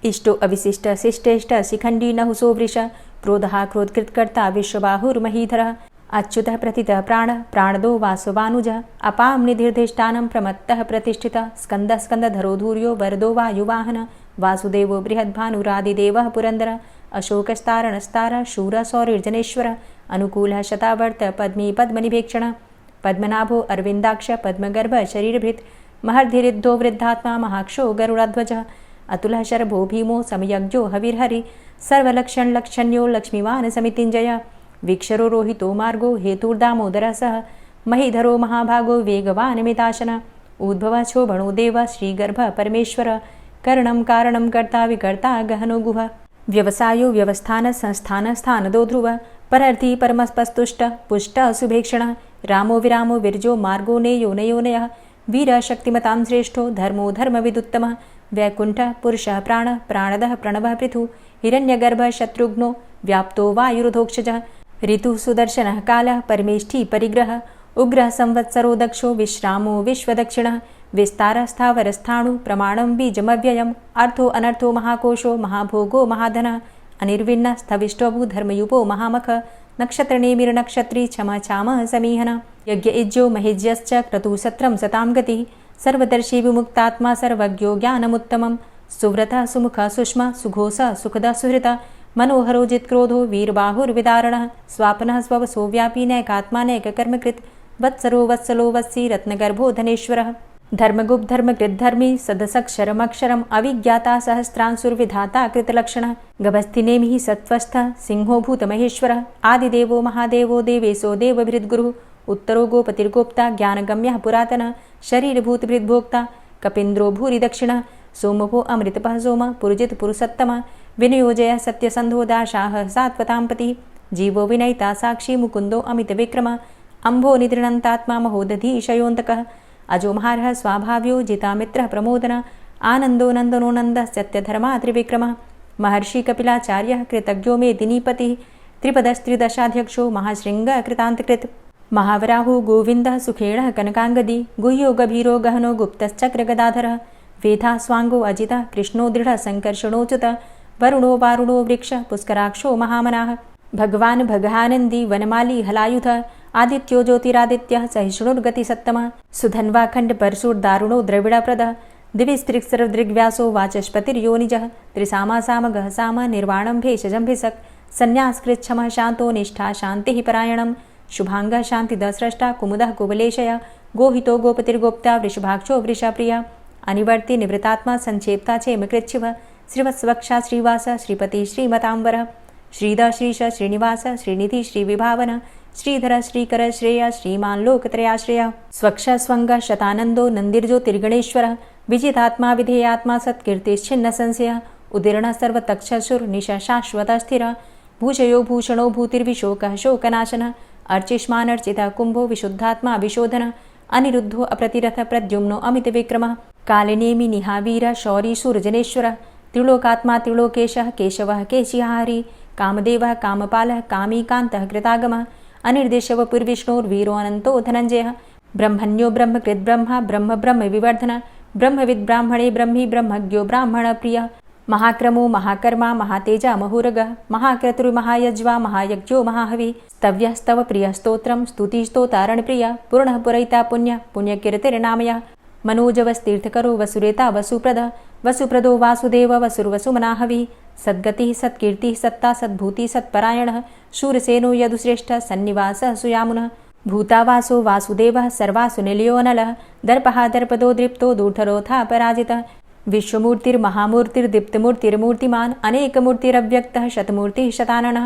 इष्टो अविशिष्ट शिष्टेष्ट शिखण्डी नहुसो वृष क्रोधः क्रोधकृत्कर्ता विश्वबाहुर्महीधरः अच्युतः प्रतितः प्राणः प्राणदो वासवानुजः अपां निधिर्धिष्ठानं प्रमत्तः प्रतिष्ठितः स्कन्दः स्कन्दधरो धूर्यो वरदो वायुवाहनः वासुदेवो बृहद्भानुरादिदेवः पुरन्दरः अशोकस्तारणस्तारः शूरः सौरिर्जनेश्वरः अनुकूलः शतावर्त पद्मी पद्मनिभेक्षणः पद्मनाभो अरविन्दाक्ष पद्मगर्भ शरीरभृत् महर्धिरिद्धो वृद्धात्मा महाक्षो गरुडाध्वजः अतुलः शरभो भीमो समयज्ञो हविर्हरि सर्वलक्षणलक्षण्यो लक्ष्मीवान् समितिञ्जयः वीक्षरो रोहितो मार्गो हेतुर्दामोदरः सह महीधरो महाभागो वेगवान् मिताशनः उद्भवः शोभणो देवः श्रीगर्भः परमेश्वरः करणं कारणं कर्ता विकर्ता गहनो गुह व्यवसायो व्यवस्थान संस्थान स्थानदो ध्रुव परर्थी परमस्पस्तुष्ट पुष्ट शुभेक्षण रामो विरामो विरजो मार्गो नेयो नयोनयः वीर शक्तिमतां श्रेष्ठो धर्मो धर्मविदुत्तमः वैकुण्ठ पुरुषः प्राणः प्राणदः प्रणवः पृथु हिरण्यगर्भः शत्रुघ्नो व्याप्तो वायुरुधोक्षजः ऋतुः सुदर्शनः कालः परमेष्ठी परिग्रहः उग्रः संवत्सरो दक्षो विश्रामो विश्वदक्षिणः विस्तारस्थावरस्थाणु प्रमाणं बीजमव्ययम् अर्थो अनर्थो महाकोशो महाभोगो महाधनः अनिर्विण्णः स्थविष्टोभू धर्मयुपो महामख नक्षत्रनेमिर्नक्षत्री क्षमा क्षामः समीहन यज्ञ इज्जो महेज्यश्च क्रतुसत्रं सतां गतिः सर्वदर्शी विमुक्तात्मा सर्वज्ञो ज्ञानमुत्तमं सुव्रतः सुमुखः सुष्मा सुघोषः सुखदः सुहृतः मनोहरो जित्क्रोधो वीरबाहुर्विदारणः स्वापनः स्ववसो व्यापी नैकात्मा नैककर्मकृत् वत्सरो वत्सलो वत्सी रत्नगर्भो धनेश्वरः धर्मगुप्त धर्मकृद्धर्मी सदसक्षरमक्षरम् अविज्ञाता सहस्रांशुर्विधाता कृतलक्षणः गभस्तिनेमिः सत्त्वस्थः सिंहो भूतमहेश्वरः आदिदेवो महादेवो देवेशो देवभृद्गुरुः उत्तरो गोपतिर्गोप्ता ज्ञानगम्यः पुरातनः शरीरभूतभृद्भोक्ता कपीन्द्रो भूरि दक्षिणः सोमभो अमृतपः सोम पुरुजित पुरुषोत्तमः विनियोजय सत्यसन्धो दाशाः सात्वतां पतिः जीवो विनयिता साक्षी मुकुन्दो अमितविक्रमः अम्भो निद्रणन्तात्मा महोदधीशयोऽन्तकः अजोमहारः स्वाभाव्यो जितामित्रः प्रमोदन आनन्दो नन्दनो नन्दः सत्यधर्मा त्रिविक्रमः महर्षि कपिलाचार्यः कृतज्ञो मेदिनीपतिः त्रिपदस्त्रिदशाध्यक्षो महाशृङ्गः कृतान्तकृत् महावराहो गोविन्दः सुखेणः कनकाङ्गदी गुह्यो गभीरो गहनो गुप्तश्चक्रगदाधरः वेधा स्वाङ्गो अजितः कृष्णो दृढः सङ्कर्षणोच्युतः वरुणो वारुणो वृक्षः पुष्कराक्षो महामनाः भगवान् भगानन्दी वनमाली हलायुधः आदित्यो ज्योतिरादित्यः सहिष्णुर्गतिसत्तमः सुधन्वाखण्ड परशुर्दारुणो द्रविडप्रदः दिविस्त्रिक्सर्वदृग्व्यासो वाचस्पतिर्योनिजः त्रिसामा सामगः साम निर्वाणं भेषजम्भिषक् सन्न्यासकृच्छमः शान्तो निष्ठा शान्तिः परायणं शुभाङ्गः शान्तिदस्रष्टा कुमुदः कुवलेशय गोहितो गोपतिर्गोप्ता वृषभाक्षो वृषाप्रियः अनिवर्ति निवृतात्मा संक्षेप्ता चेमकृच्छिवः श्रीवत्सवक्षा श्रीवास श्रीपति श्रीमताम्बर श्रीद श्रीश श्रीनिवास श्रीनिधि श्रीविभावन श्रीधर श्रीकर श्रेय श्रीमान् लोकत्रयाश्रय स्वक्ष स्वंग शतानंदो नंदिर्ज्योतिर्गणेश्वर विजितात्मा विधेयात्मा सत्कीर्तिश्छिन्न संशय उदीर्ण सर्वतक्षसुर्निश शाश्वत स्थिर भूषयो भूषणो भूतिर्विशोकः शोकनाशन अर्चिष्मानर्चितः कुंभो विशुद्धात्मा विशोधन अनिरुद्धो अप्रतिरथ प्रद्युम्नो अमित विक्रमः कालिनेमि निहावीर शौरी सूर्जनेश्वर त्रिलोकात्मा त्रिलोकेशः केशवः केशिहारी कामदेवः कामपालः कामीकान्तः कृतागमः अनिर्देशव पुर्विष्णोर्वीरो अनन्तो धनञ्जयः ब्रह्मण्यो ब्रह्मकृद्ब्रह्मा ब्रह्म ब्रह्म विवर्धन ब्रह्मविद् ब्राह्मणे ब्रह्मी ब्रह्मज्ञो ब्राह्मणप्रियः महाक्रमो महाकर्मा महातेजा महोरगः महाक्रतुर्महायज्वा महायज्ञो महाहवि स्तव्यः स्तव प्रियः स्तोत्रं स्तुतिस्तोतारणप्रियः पूर्णः पुरैता पुण्यः पुण्यकीर्तिर्नामयः मनोजवस्तीर्थकरो वसुरेता वसुप्रदः वसुप्रदो वासुदेव वसुर्वसुमनाहवि सद्गतिः सत्कीर्तिः सत्ता सद्भूतिः सत्परायणः शूरसेनो यदुश्रेष्ठः सन्निवासः सुयामुनः भूतावासो वासुदेवः सर्वासु निलयोऽनलः दर्पः दर्पदो दृप्तो दूढरोथा पराजितः विश्वमूर्तिर्महामूर्तिर्दीप्तमूर्तिर्मूर्तिमान् अनेकमूर्तिरव्यक्तः शतमूर्तिः शताननः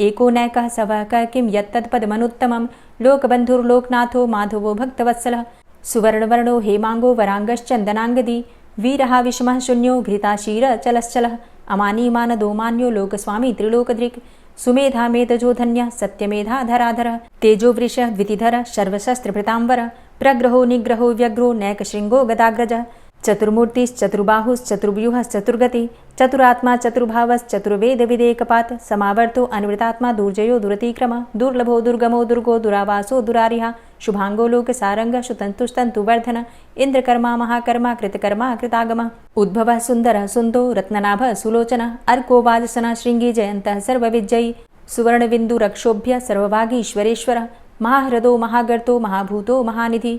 एको नैकः सवः किं यत्तत्पदमनुत्तमं लोकबन्धुर्लोकनाथो माधवो भक्तवत्सलः सुवर्णवर्णो हेमाङ्गो वराङ्गश्चन्दनाङ्गदी वीरः विषमः शून्यो घृताशीरचलश्चलः अमानीमानदो मान्यो लोकस्वामी त्रिलोकदृक् सुमेधा मेधजो धन्यः सत्यमेधाधराधरः तेजोवृषः द्वितिधरः सर्वशस्त्रभृताम्बर प्रग्रहो निग्रहो व्यग्रो नैकशृङ्गो गदाग्रजः चतुर्मूर्तिश्चतुर्बाहुश्चतुर्व्यूहश्चतुर्गति चतुरात्मा चतुर्भावश्चतुर्वेदविदेकपात् समावर्तो अनिवृतात्मा दुर्जयो दुरतिक्रम दुर्लभो दुर्गमो दुर्गो दुरावासो दुरारिहा शुभांगो लोकसारंगः सुतन्तुस्तन्तुवर्धन इन्द्रकर्मा महाकर्मा कृतकर्मा कृतागमः उद्भवः सुन्दरः सुन्दो रत्ननाभः सुलोचनः अर्को वाजसनः शृङ्गी जयन्तः सर्वविजयी सुवर्णबिन्दुरक्षोभ्य सर्वभागीश्वरेश्वरः महाह्रदो महागर्तो महाभूतो महानिधि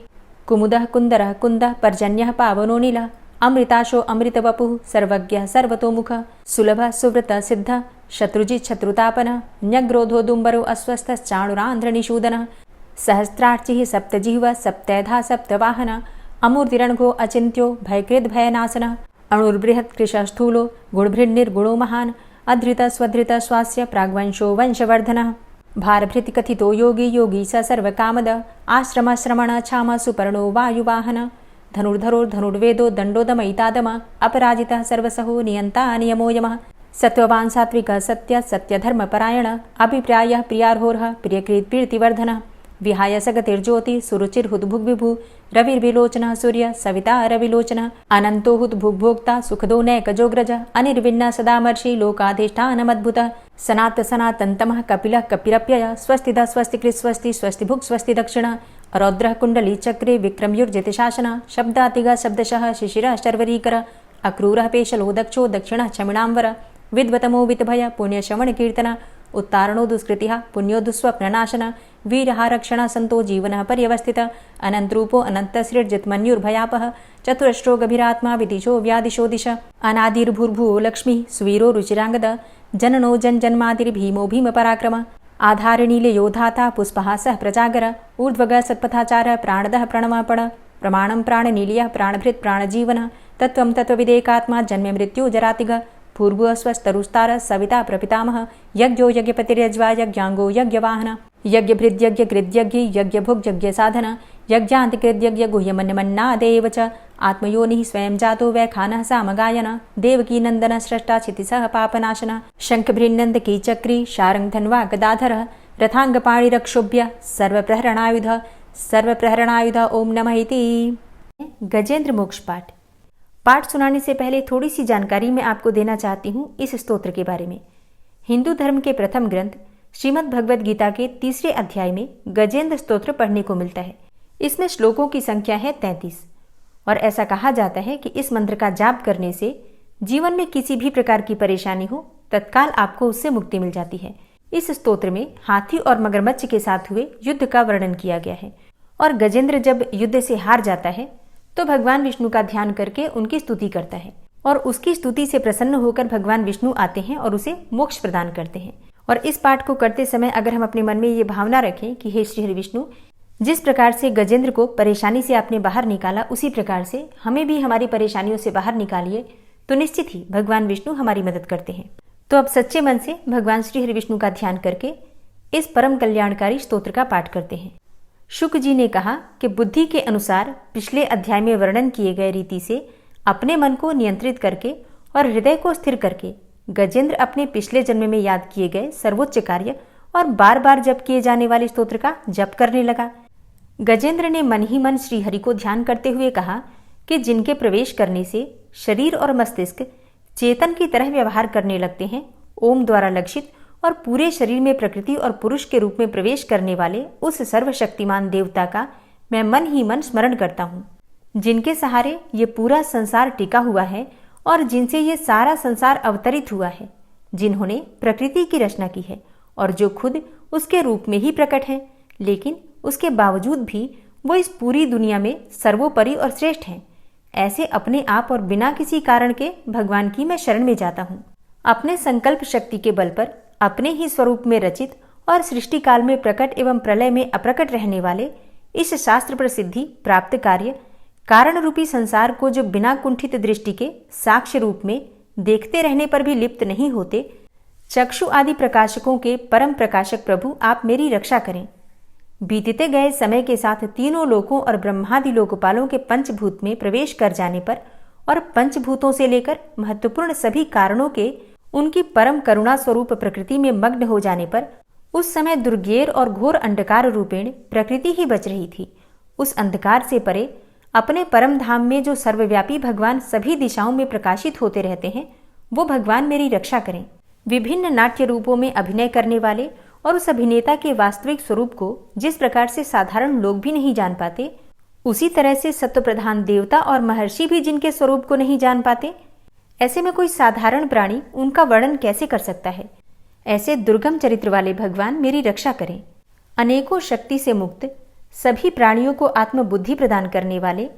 कुमुदः कुन्दरः कुन्दः पर्जन्यः पावनो नीलः अमृताशो अमृतवपुः सर्वज्ञः सर्वतोमुखः सुलभः सुव्रतः सिद्धः शत्रुजित् शत्रुतापनः न्यग्रोधो दुम्बरो अस्वस्थश्चाणुरान्ध्रनिषूदनः सहस्रार्चिः सप्तजिह्वः सप्तैधा सप्तवाहनः अमूर्तिरणघो अचिन्त्यो भयकृद्भयनाशनः अणुर्बृहत्कृशः स्थूलो गुणभृन्निर्गुणो महान् अधृतस्वधृतः स्वास्य प्राग्वंशो वंशवर्धनः भारभृतिकथितो योगी योगी स सर्वकामद आश्रमश्रमण छाम सुपर्णो वायुवाहन धनुर्धरो धनुर्वेदो दण्डोदमयितादम अपराजितः सर्वसहो नियन्ता नियमो यमः सत्त्ववान् सात्विकः सत्य सत्यधर्मपरायण अभिप्रायः प्रियार्होर्ह प्रियकृत् प्रीतिवर्धनः विहाय सगतिर्ज्योति सुरुचिर्हुद्भुग्विभु रविर्विलोचनः सूर्य सविता रविलोचनः अनन्तो हुद्भुग्भोक्ता सुखदो नैकजोग्रज अनिर्विण्ण सदामर्षि लोकाधिष्ठानमद्भुतः सनात सनातन्तमः कपिलः कपिरप्यय स्वस्तिदः स्वस्तिकृत् स्वस्ति स्वस्तिभुक् स्वस्ति दक्षिणः रौद्रः कुण्डली चक्रे विक्रमयुर्जितशासनः शब्दातिगः शब्दशः शिशिरः शर्वरीकरः अक्रूरः पेशलो दक्षो दक्षिणः क्षमिणाम्बर विद्वतमो वितभय पुण्यश्रवणकीर्तन उत्तारणो दुष्कृतिः पुण्यो दुःस्वप्ननाशन वीरः रक्षणः सन्तो जीवनः पर्यवस्थितः अनन्तरूपो अनन्तसृर्जितमन्युर्भयापः चतुरश्रो गभीरात्मा विदिशो व्यादिशो दिश अनादिर्भूर्भुवो लक्ष्मीः सुवीरो रुचिराङ्गद जननो जन्मादिर्भीमो भीमपराक्रम आधारनीलयोधाता पुष्पः सः प्रजागर ऊर्ध्वगः सत्पथाचारः प्राणदः प्रणवापण प्रमाणं प्राणनीलयः प्राणभृत् प्राणजीवनः तत्त्वं तत्त्वविदेकात्मा जन्म मृत्यु जरातिग पूर्व स्वस्तरुस्तार सविता प्रपितामह यज्ञो यज्ञपतिर्यज्वा यज्ञांगो यज्ञवाहन यज्ञभृद्यज्ञकृद्यज्ञ यज्ञभुग् यज्ञसाधन यज्ञान्तिकृद्यज्ञ गुह्यमन्यमन्नादेव च आत्मयोनिः स्वयं जातो वैखानः सामगायन देवकी नन्दन स्रष्टा क्षितिसः पापनाशन शङ्खभृन्नन्द कीचक्री शारङ्गधन्वा गदाधरः रथाङ्गपाणिरक्षोभ्य सर्वप्रहरणायुध ओम नमः इति। गजेंद्र मोक्ष पाठ। पाठ सुनाने से पहले थोड़ी सी जानकारी मैं आपको देना चाहती हूँ इस स्तोत्र के बारे में। हिंदू धर्म के प्रथम ग्रंथ श्रीमद् भगवद गीता के 3 अध्याय में गजेंद्र स्तोत्र पढ़ने को मिलता है। इसमें श्लोकों की संख्या है 33 और ऐसा कहा जाता है कि इस मंत्र का जाप करने से जीवन में किसी भी प्रकार की परेशानी हो तत्काल आपको उससे मुक्ति मिल जाती है। इस स्तोत्र में हाथी और मगरमच्छ के साथ हुए युद्ध का वर्णन किया गया है और गजेंद्र जब युद्ध से हार जाता है तो भगवान विष्णु का ध्यान करके उनकी स्तुति करता है और उसकी स्तुति से प्रसन्न होकर भगवान विष्णु आते हैं और उसे मोक्ष प्रदान करते हैं। और इस पाठ को करते समय अगर हम अपने मन में ये भावना रखें कि हे श्री हरि विष्णु, जिस प्रकार से गजेंद्र को परेशानी से आपने बाहर निकाला उसी प्रकार से हमें भी हमारी परेशानियों से बाहर निकालिए, तो निश्चित ही भगवान विष्णु हमारी मदद करते हैं। तो अब सच्चे मन से भगवान श्री हरि विष्णु का ध्यान करके इस परम कल्याणकारी स्तोत्र का पाठ करते हैं। शुक जी ने कहा कि बुद्धि के अनुसार पिछले अध्याय में वर्णन किए गए रीति से अपने मन को नियंत्रित करके और हृदय को स्थिर करके गजेंद्र अपने पिछले जन्म में याद किए गए सर्वोच्च कार्य और बार बार जप किए जाने वाले स्तोत्र का जप करने लगा। गजेंद्र ने मन ही मन श्री हरि को ध्यान करते हुए कहा कि जिनके प्रवेश करने से शरीर और मस्तिष्क चेतन की तरह व्यवहार करने लगते हैं, ओम द्वारा लक्षित और पूरे शरीर में प्रकृति और पुरुष के रूप में प्रवेश करने वाले उस सर्वशक्तिमान देवता का मैं मन ही मन स्मरण करता हूँ, जिनके सहारे ये पूरा संसार टिका हुआ है और जिनसे ये सारा संसार अवतरित हुआ है, जिन्होंने प्रकृति की रचना की है और जो खुद उसके रूप में ही प्रकट है, लेकिन उसके बावजूद भी वो इस पूरी दुनिया में सर्वोपरि और श्रेष्ठ हैं। ऐसे अपने आप और बिना किसी कारण के भगवान की मैं शरण में जाता हूँ। अपने संकल्प शक्ति के बल पर अपने ही स्वरूप में रचित और सृष्टि काल में प्रकट एवं प्रलय में अप्रकट रहने वाले इस शास्त्र प्रसिद्धि प्राप्त कार्य कारण रूपी संसार को जो बिना कुंठित दृष्टि के साक्ष्य रूप में देखते रहने पर भी लिप्त नहीं होते, चक्षु आदि प्रकाशकों के परम प्रकाशक प्रभु आप मेरी रक्षा करें। बीतते गए समय के साथ तीनों लोकों और ब्रह्मादि लोकपालों के पंचभूत में प्रवेश कर जाने पर और पंचभूतों से लेकर महत्वपूर्ण सभी कारणों के उनकी परम करुणा स्वरूप प्रकृति में मग्न हो जाने पर उस समय दुर्गेर और घोर अंधकार रूपेण प्रकृति ही बच रही थी। उस अंधकार से परे अपने परम धाम में जो सर्वव्यापी भगवान सभी दिशाओं में प्रकाशित होते रहते हैं, वो भगवान मेरी रक्षा करें। विभिन्न नाट्य रूपों में अभिनय करने वाले और उस अभिनेता के वास्तविक स्वरूप को जिस प्रकार से साधारण लोग भी नहीं जान पाते, उसी तरह से सत्व प्रधान देवता और महर्षि भी जिनके स्वरूप को नहीं जान पाते, ऐसे में कोई साधारण प्राणी उनका वर्णन कैसे कर सकता है। ऐसे दुर्गम चरित्र वाले भगवान मेरी रक्षा करें। अनेकों शक्ति से मुक्त, सभी प्राणियों को आत्मबुद्धि प्रदान करने वाले,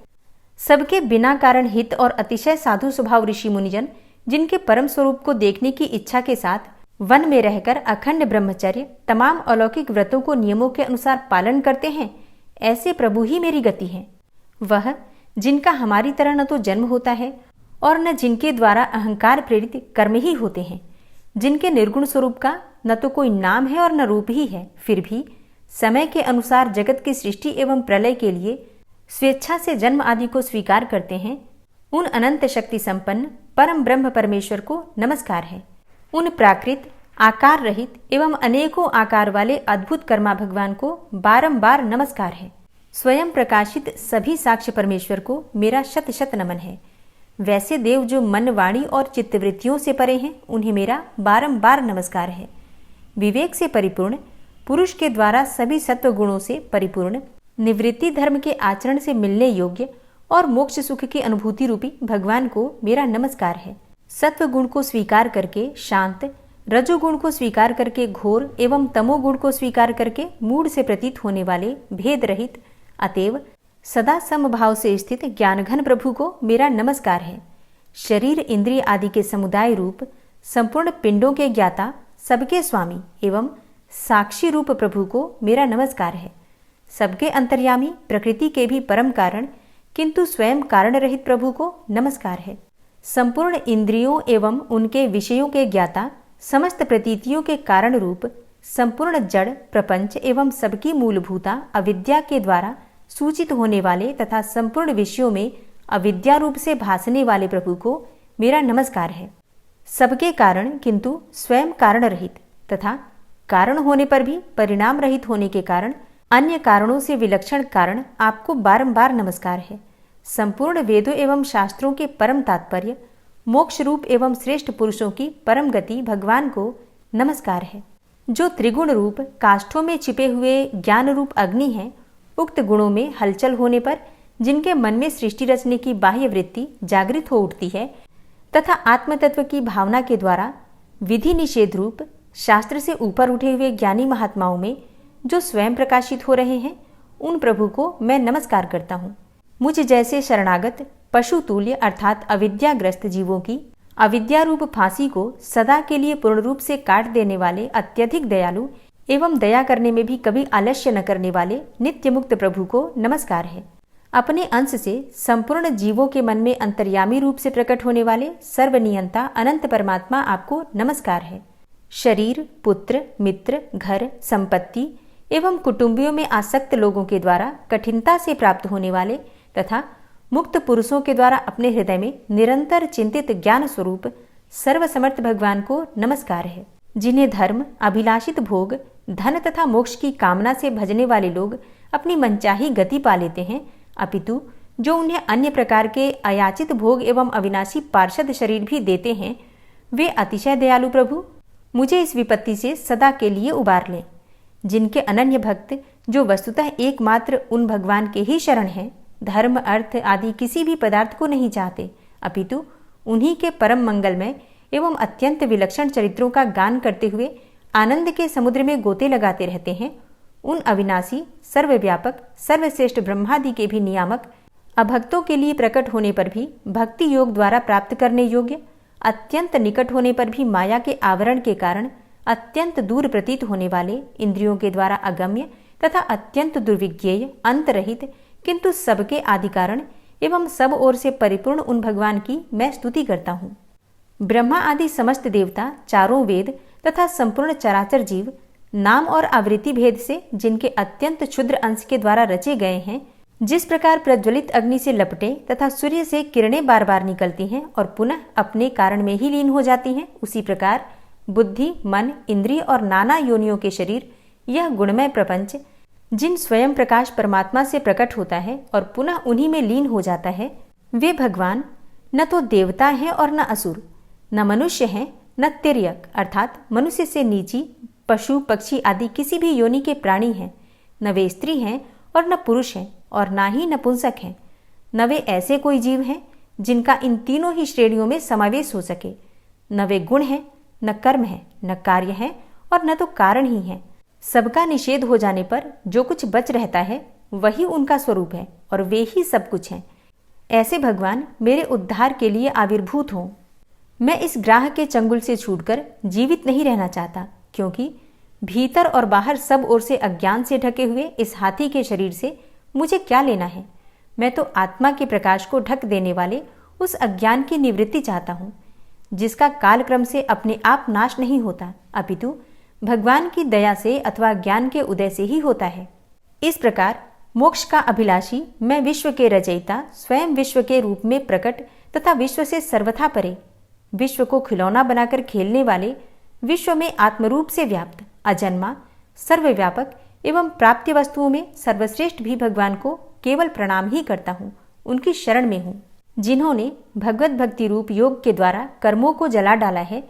सबके बिना कारण हित और अतिशय साधु स्वभाव ऋषि मुनिजन जिनके परम स्वरूप को देखने की इच्छा के साथ वन में रहकर अखंड ब्रह्मचर्य तमाम अलौकिक व्रतों को नियमों के अनुसार पालन करते हैं, ऐसे प्रभु ही मेरी गति है। वह जिनका हमारी तरह न तो जन्म होता है और न जिनके द्वारा अहंकार प्रेरित कर्म ही होते हैं, जिनके निर्गुण स्वरूप का न तो कोई नाम है और न रूप ही है, फिर भी समय के अनुसार जगत की सृष्टि एवं प्रलय के लिए स्वेच्छा से जन्म आदि को स्वीकार करते हैं, उन अनंत शक्ति संपन्न परम ब्रह्म परमेश्वर को नमस्कार है। उन प्राकृत, आकार रहित एवं अनेकों आकार वाले अद्भुत कर्मा भगवान को बारंबार नमस्कार है। स्वयं प्रकाशित सभी साक्ष्य परमेश्वर को मेरा शत शत नमन है। वैसे देव जो मन, वाणी और चित्तवृत्तियों से परे हैं, उन्हें मेरा बारंबार नमस्कार है। विवेक से परिपूर्ण, पुरुष के द्वारा सभी सत्व गुणों से परिपूर्ण, निवृत्ति धर्म के आचरण से मिलने योग्य और मोक्ष सुख की अनुभूति रूपी भगवान को मेरा नमस्कार है। सत्व गुण को स्वीकार करके शांत, रजोगुण को स्वीकार करके घोर एवं तमोगुण को स्वीकार करके मूढ़ से प्रतीत होने वाले भेद रहित, अतएव सदा समभाव से स्थित ज्ञानघन प्रभु को मेरा नमस्कार है। शरीर, इंद्रिय आदि के समुदाय रूप संपूर्ण पिंडों के ज्ञाता, सबके स्वामी एवं साक्षी रूप प्रभु को मेरा नमस्कार है। सबके अंतर्यामी, प्रकृति के भी परम कारण किंतु स्वयं कारण रहित प्रभु को नमस्कार है। संपूर्ण इंद्रियों एवं उनके विषयों के ज्ञाता, समस्त प्रतीतियों के कारण रूप संपूर्ण जड़ प्रपंच एवं सबकी मूलभूता अविद्या के द्वारा सूचित होने वाले तथा संपूर्ण विषयों में अविद्या रूप से भासने वाले प्रभु को मेरा नमस्कार है। सबके कारण किंतु स्वयं कारण रहित तथा कारण होने पर भी परिणाम रहित होने के कारण अन्य कारणों से विलक्षण कारण आपको बारंबार नमस्कार है। संपूर्ण वेदों एवं शास्त्रों के परम तात्पर्य, मोक्ष रूप एवं श्रेष्ठ पुरुषों की परम गति भगवान को नमस्कार है। जो त्रिगुण रूप काष्ठों में छिपे हुए ज्ञान रूप अग्नि है, उक्त गुणों में हलचल होने पर जिनके मन में सृष्टि रचने की बाह्य वृत्ति जागृत हो उठती है तथा आत्मतत्व की भावना के द्वारा विधि निषेध रूप शास्त्र से ऊपर उठे हुए ज्ञानी महात्माओं में जो स्वयं प्रकाशित हो रहे हैं, उन प्रभु को मैं नमस्कार करता हूँ। मुझ जैसे शरणागत पशु तुल्य अर्थात अविद्याग्रस्त जीवों की अविद्या रूप फांसी को सदा के लिए पूर्ण रूप से काट देने वाले अत्यधिक दयालु एवं दया करने में भी कभी आलस्य न करने वाले नित्य मुक्त प्रभु को नमस्कार है। अपने अंश से संपूर्ण जीवों के मन में अंतर्यामी रूप से प्रकट होने वाले सर्वनियंता अनंत परमात्मा आपको नमस्कार है। शरीर, पुत्र, मित्र, घर, संपत्ति एवं कुटुंबियों में आसक्त लोगों के द्वारा कठिनता से प्राप्त होने वाले तथा मुक्त पुरुषों के द्वारा अपने हृदय में निरंतर चिंतित ज्ञान स्वरूप सर्वसमर्थ भगवान को नमस्कार है। जिन्हें धर्म, अभिलाषित भोग, धन तथा मोक्ष की कामना से भजने वाले लोग अपनी मनचाही गति पा लेते हैं, अपितु जो उन्हें अन्य प्रकार के अयाचित भोग एवं अविनाशी पार्षद शरीर भी देते हैं, वे अतिशय दयालु प्रभु मुझे इस विपत्ति से सदा के लिए उबार लें। जिनके अनन्य भक्त जो वस्तुतः एकमात्र उन भगवान के ही शरण हैं, धर्म, अर्थ आदि किसी भी पदार्थ को नहीं चाहते, अपितु उन्हीं के परम मंगलमय एवं अत्यंत विलक्षण चरित्रों का गान करते हुए आनंद के समुद्र में गोते लगाते रहते हैं, उन अविनाशी, सर्वव्यापक, सर्वश्रेष्ठ ब्रह्मादि के भी नियामक, अभक्तों के लिए प्रकट होने पर भी भक्ति योग द्वारा प्राप्त करने योग्य, अत्यंत निकट होने पर भी माया के आवरण के कारण अत्यंत दूर प्रतीत होने वाले, इंद्रियों के द्वारा अगम्य तथा अत्यंत दुर्विज्ञेय, अंतरहित किंतु सबके आदि कारण एवं सब ओर से परिपूर्ण उन भगवान की मैं स्तुति करता हूँ। ब्रह्मा आदि समस्त देवता, चारों वेद तथा संपूर्ण चराचर जीव नाम और आवृत्ति भेद से जिनके अत्यंत क्षुद्र अंश के द्वारा रचे गए हैं, जिस प्रकार प्रज्वलित अग्नि से लपटे तथा सूर्य से किरणें बार बार निकलती हैं और पुनः अपने कारण में ही लीन हो जाती हैं, उसी प्रकार बुद्धि, मन, इंद्रिय और नाना योनियों के शरीर, यह गुणमय प्रपंच जिन स्वयं प्रकाश परमात्मा से प्रकट होता है और पुनः उन्हीं में लीन हो जाता है, वे भगवान न तो देवता हैं और न असुर, न मनुष्य हैं न तिर्यक अर्थात मनुष्य से नीची, पशु, पक्षी आदि किसी भी योनि के प्राणी हैं, न वे स्त्री हैं और न पुरुष हैं और ना ही नपुंसक हैं, न वे ऐसे कोई जीव हैं जिनका इन तीनों ही श्रेणियों में समावेश हो सके, न वे गुण हैं, न कर्म है, न कार्य है और न तो कारण ही है। सबका निषेध हो जाने पर जो कुछ बच रहता है वही उनका स्वरूप है और वे ही सब कुछ हैं। ऐसे भगवान मेरे उद्धार के लिए आविर्भूत हों। मैं इस ग्राह के चंगुल से छूटकर जीवित नहीं रहना चाहता, क्योंकि भीतर और बाहर सब ओर से अज्ञान से ढके हुए इस हाथी के शरीर से मुझे क्या लेना है। मैं तो आत्मा के प्रकाश को ढक देने वाले उस अज्ञान की निवृत्ति चाहता हूँ, जिसका कालक्रम से अपने आप नाश नहीं होता, अपितु भगवान की दया से अथवा ज्ञान के उदय से ही होता है। इस प्रकार मोक्ष का अभिलाषी, मैं विश्व के रचयिता, स्वयं विश्व के रूप में प्रकट तथा विश्व से सर्वथा परे, विश्व को खिलौना बनाकर खेलने वाले, विश्व में आत्मरूप से व्याप्त, अजन्मा, सर्वव्यापक एवं प्राप्य वस्तुओं में सर्वश्रेष्ठ भी भगवान को केवल प्रणाम ही करता हूँ, उनकी शरण में हूँ। जिन्होंने भगवत भक्ति रूप योग के द्वारा कर्मों को जला डाला है,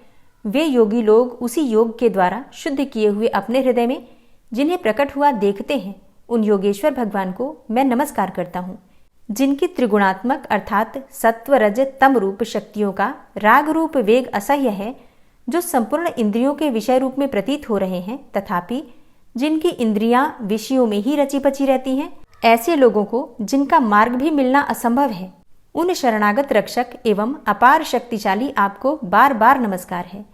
वे योगी लोग उसी योग के द्वारा शुद्ध किए हुए अपने हृदय में जिन्हें प्रकट हुआ देखते हैं, उन योगेश्वर भगवान को मैं नमस्कार करता हूँ। जिनकी त्रिगुणात्मक अर्थात सत्व रज तम रूप शक्तियों का राग रूप वेग असह्य है, जो संपूर्ण इंद्रियों के विषय रूप में प्रतीत हो रहे हैं, तथापि जिनकी इंद्रियां विषयों में ही रची पची रहती हैं, ऐसे लोगों को जिनका मार्ग भी मिलना असंभव है, उन शरणागत रक्षक एवं अपार शक्तिशाली आपको बार बार नमस्कार है।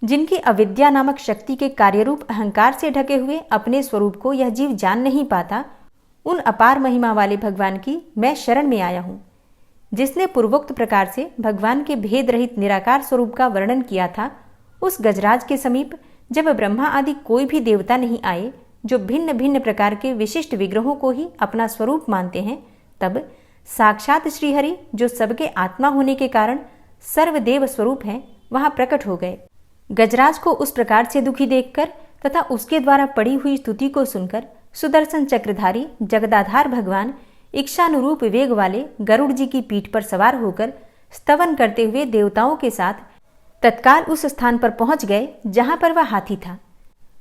जिनकी अविद्या नामक शक्ति के कार्यरूप अहंकार से ढके हुए अपने स्वरूप को यह जीव जान नहीं पाता, उन अपार महिमा वाले भगवान की मैं शरण में आया हूँ। जिसने पूर्वोक्त प्रकार से भगवान के भेद रहित निराकार स्वरूप का वर्णन किया था, उस गजराज के समीप जब ब्रह्मा आदि कोई भी देवता नहीं आए, जो भिन्न भिन्न प्रकार के विशिष्ट विग्रहों को ही अपना स्वरूप मानते हैं, तब साक्षात श्रीहरि, जो सबके आत्मा होने के कारण सर्वदेव स्वरूप हैं, वहां प्रकट हो गए। गजराज को उस प्रकार से दुखी देखकर तथा उसके द्वारा पड़ी हुई स्तुति को सुनकर सुदर्शन चक्रधारी जगदाधार भगवान इच्छानुरूप वेग वाले गरुड़ जी की पीठ पर सवार होकर स्तवन करते हुए देवताओं के साथ तत्काल उस स्थान पर पहुंच गए जहां पर वह हाथी था।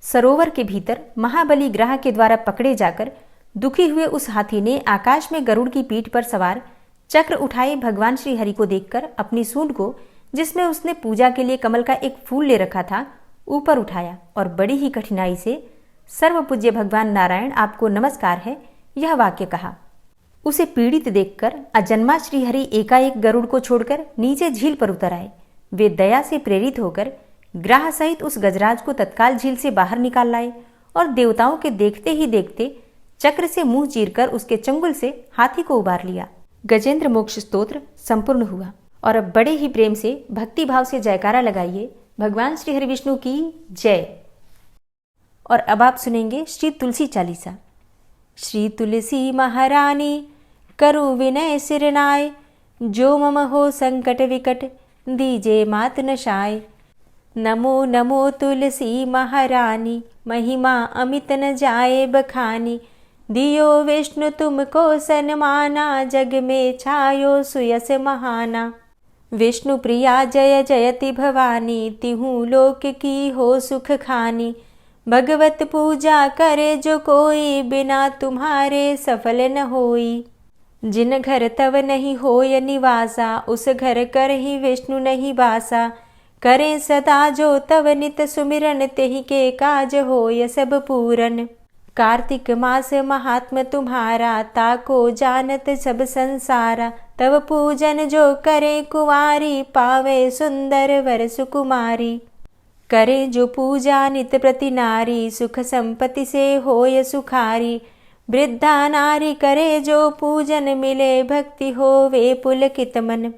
सरोवर के भीतर महाबली ग्रह के द्वारा पकड़े जाकर दुखी हुए उस हाथी ने आकाश में गरुड़ की पीठ पर सवार चक्र उठाए भगवान श्री हरि को देखकर अपनी सूंड को, जिसमें उसने पूजा के लिए कमल का एक फूल ले रखा था, ऊपर उठाया और बड़ी ही कठिनाई से सर्वपूज्य भगवान नारायण आपको नमस्कार है, यह वाक्य कहा। उसे पीड़ित देखकर अजन्मा श्रीहरि एकाएक गरुड़ को छोड़कर नीचे झील पर उतर आए। वे दया से प्रेरित होकर ग्राह सहित उस गजराज को तत्काल झील से बाहर निकाल लाए और देवताओं के देखते ही देखते चक्र से मुंह चीरकर उसके चंगुल से हाथी को उबार लिया। गजेंद्र मोक्ष स्तोत्र संपूर्ण हुआ। और अब बड़े ही प्रेम से भक्ति भाव से जयकारा लगाइए भगवान श्री हरि विष्णु की जय। और अब आप सुनेंगे श्री तुलसी चालीसा। श्री तुलसी महारानी करु विनय सिरनाय, जो मम हो संकट विकट दीजे मात नशाय। नमो नमो तुलसी महारानी, महिमा अमित न जाए बखानी। दियो विष्णु तुमको सन्माना, जग में छायो सुयस महाना। विष्णु प्रिया जय जयति भवानी, तिहु लोक की हो सुख खानी। भगवत पूजा करे जो कोई, बिना तुम्हारे सफल न होई। जिन घर तव नहीं होय निवासा, उस घर कर ही विष्णु नहीं बासा। करें सदा जो तव नित सुमिरन, तेहि के काज होय सब पूरन। कार्तिक मास महात्म तुम्हारा, ताको जानत सब संसारा। तव पूजन जो करे कुंवारी, पावे सुंदर वर सुकुमारी। करे जो पूजा नित प्रति नारी, सुख संपत्ति से होय सुखारी। वृद्धा नारी करे जो पूजन, मिले भक्ति होवे पुलकित मन।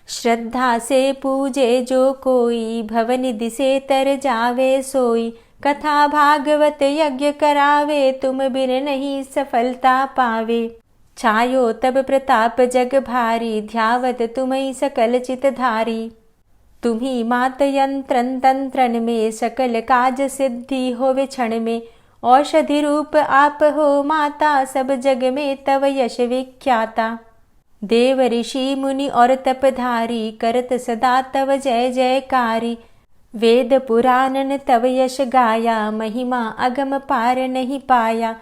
श्रद्धा से पूजे जो कोई, भवनिधि से तर जावे सोई। कथा भागवत यज्ञ करावे, तुम बिन नहीं सफलता पावे। छायो तब प्रताप जग भारी, ध्यावत तुम्हीं सकल चित धारी। तुम्ही मात यंत्रन तंत्रन में, सकल काज सिद्धि होवे क्षण में। औषधि रूप आप हो माता, सब जग में तव यश विख्याता। देव ऋषि मुनि और तपधारी, करत सदा तव जय जयकारी। वेद पुराणन तव यश गाया, महिमा अगम पार नहीं पाया।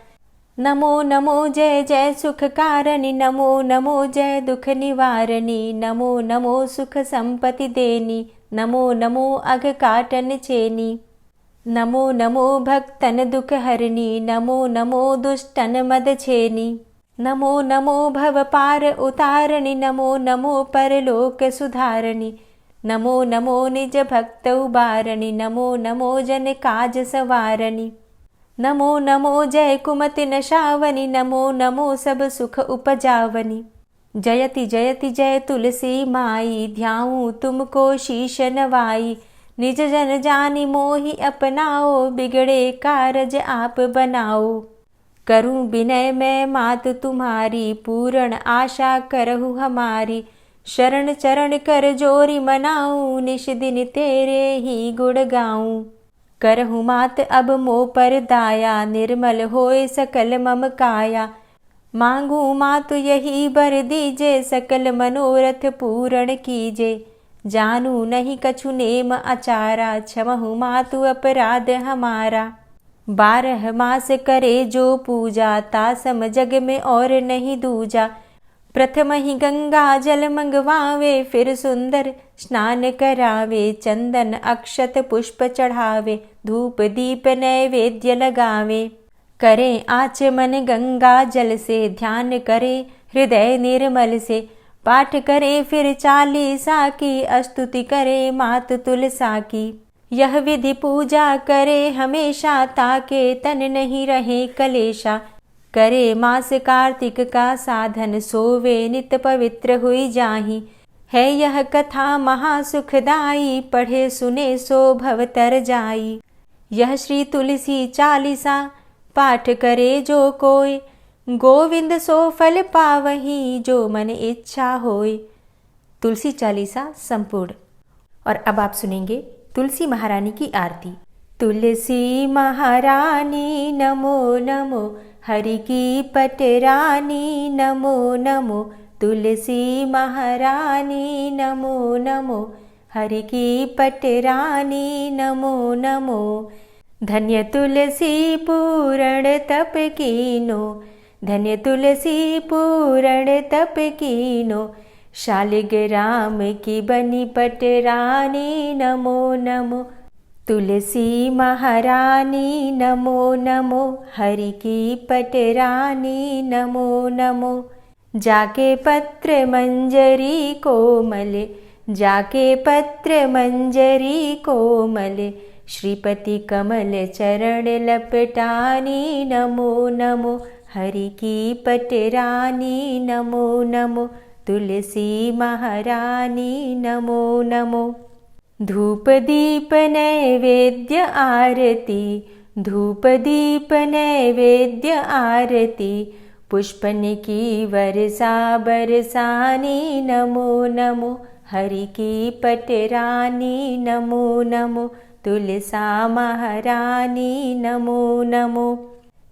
नमो नमो जय जय सुख कारणी, नमो नमो जय दुख निवारणी। नमो नमो सुख संपत्ति देनी, नमो नमो अघ काटन चेनी। नमो नमो भक्तन दुख हरणी, नमो नमो दुष्टन मद छेनी। नमो नमो भव पार उतारणी, नमो नमो परलोक सुधारणी। नमो नमो निज भक्त उबारणी, नमो नमो जन काज सवारणी। नमो नमो जय कुमति नशावनी, नमो नमो सब सुख उपजावनी। जयति जयति जय तुलसी माई, ध्याऊं तुमको शीश नवाई। निज जन जानी मोहि अपनाओ, बिगड़े कारज आप बनाओ। करूं विनय मैं मात तुम्हारी, पूर्ण आशा करहु हमारी। शरण चरण कर जोरी मनाऊं, निश दिन तेरे ही गुण गाऊं। करहु मात अब मोह पर दाया, निर्मल होए सकल मम काया। मांगू मातु यही बर दीजे, सकल मनोरथ पूर्ण कीजे। जानू नहीं कछु नेम आचारा, क्षमहु मातु अपराध हमारा। 12 मास करे जो पूजा, तासम जग में और नहीं दूजा। प्रथम ही गंगा जल मंगवावे, फिर सुंदर स्नान करावे। चंदन अक्षत पुष्प चढ़ावे, धूप दीप नैवेद्य लगावे। करे आचमन गंगा जल से, ध्यान करे हृदय निर्मल से। पाठ करे फिर चालीसा की, स्तुति करे मात तुलसा की। यह विधि पूजा करे हमेशा, ताके तन नहीं रहे कलेशा। करे मास कार्तिक का साधन, सोवे नित पवित्र हुई जाहि। है यह कथा महासुखदाई, पढ़े सुने सो भव तर जाई। यह श्री तुलसी चालीसा, पाठ करे जो कोय। गोविंद सो फल पावही, जो मन इच्छा होय। तुलसी चालीसा संपूर्ण। और अब आप सुनेंगे तुलसी महारानी की आरती। तुलसी महारानी नमो नमो, हरि की पटरानी नमो नमो। तुलसी महारानी नमो नमो, हरि की पटरानी नमो नमो। धन्य तुलसी पूर्ण तप कीनो, धन्य तुलसी पूर्ण तप कीनो। शालिग्राम की बनी पटरानी नमो नमो। तुलसी महारानी नमो नमो, हरि की पटरानी नमो नमो। जाके पत्र मंजरी कोमल, जाके पत्र मंजरी कोमल। श्रीपति कमल चरण लपटानी नमो नमो, हरि की पटरानी नमो नमो। तुलसी महारानी नमो नमो। धूप दीप नैवेद्य आरती, धूप दीप नैवेद्य आरती। पुष्पन की वर्षा बरसानी नमो नमो, हरि की पटरानी नमो नमो। तुलसा महारानी नमो नमो।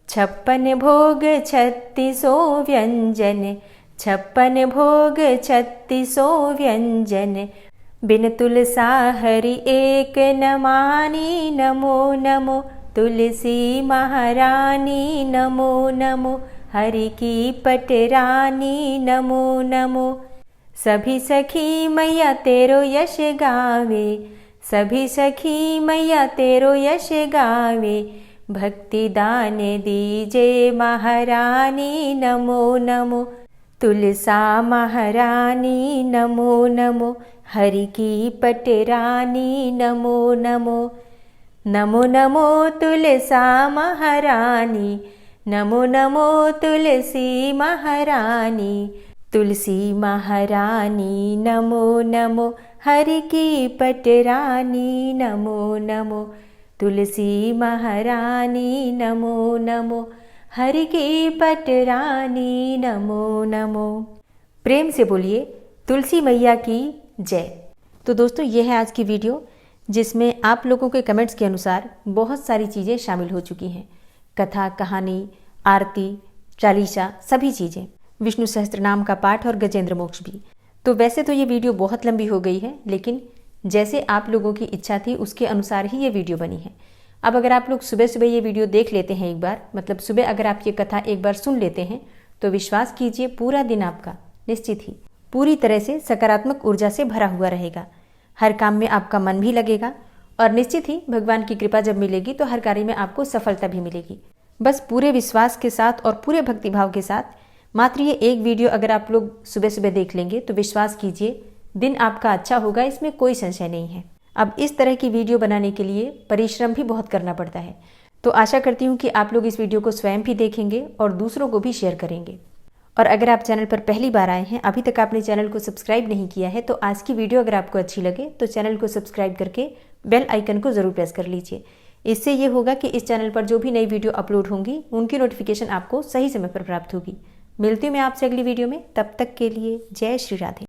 56 भोग 36 व्यंजन, 56 भोग 36 व्यंजन। बिन तुलसा हरि एक न मानी नमो नमो। तुलसी महारानी नमो नमो, हरि की पटरानी नमो नमो। सभी सखी मैया तेरो यश गावे, सभी सखी मैया तेरो यश गावे। भक्ति दान दीजे महारानी नमो नमो। तुलसा महारानी नमो नमो, हरि की पटरानी नमो नमो। नमो नमो तुलसा महारानी, नमो नमो तुलसी महारानी। तुलसी महारानी नमो नमो, हरि की पटरानी नमो नमो। तुलसी महारानी नमो नमो, हरि की पटरानी नमो नमो। प्रेम से बोलिए तुलसी मैया की जय। तो दोस्तों ये है आज की वीडियो, जिसमें आप लोगों के कमेंट्स के अनुसार बहुत सारी चीज़ें शामिल हो चुकी हैं। कथा, कहानी, आरती, चालीसा, सभी चीज़ें, विष्णु सहस्त्रनाम का पाठ और गजेंद्र मोक्ष भी। तो वैसे तो ये वीडियो बहुत लंबी हो गई है, लेकिन जैसे आप लोगों की इच्छा थी उसके अनुसार ही ये वीडियो बनी है। अब अगर आप लोग सुबह सुबह ये वीडियो देख लेते हैं एक बार, मतलब सुबह अगर आप ये कथा एक बार सुन लेते हैं, तो विश्वास कीजिए पूरा दिन आपका निश्चित ही पूरी तरह से सकारात्मक ऊर्जा से भरा हुआ रहेगा। हर काम में आपका मन भी लगेगा और निश्चित ही भगवान की कृपा जब मिलेगी तो हर कार्य में आपको सफलता भी मिलेगी। बस पूरे विश्वास के साथ और पूरे भक्तिभाव के साथ मात्र ये एक वीडियो अगर आप लोग सुबह सुबह देख लेंगे तो विश्वास कीजिए दिन आपका अच्छा होगा, इसमें कोई संशय नहीं है। अब इस तरह की वीडियो बनाने के लिए परिश्रम भी बहुत करना पड़ता है। तो आशा करती हूँ कि आप लोग इस वीडियो को स्वयं भी देखेंगे और दूसरों को भी शेयर करेंगे। और अगर आप चैनल पर पहली बार आए हैं, अभी तक आपने चैनल को सब्सक्राइब नहीं किया है, तो आज की वीडियो अगर आपको अच्छी लगे तो चैनल को सब्सक्राइब करके बेल आइकन को ज़रूर प्रेस कर लीजिए। इससे ये होगा कि इस चैनल पर जो भी नई वीडियो अपलोड होंगी उनकी नोटिफिकेशन आपको सही समय पर प्राप्त होगी। मिलती हूँ मैं आपसे अगली वीडियो में, तब तक के लिए जय श्री राधे।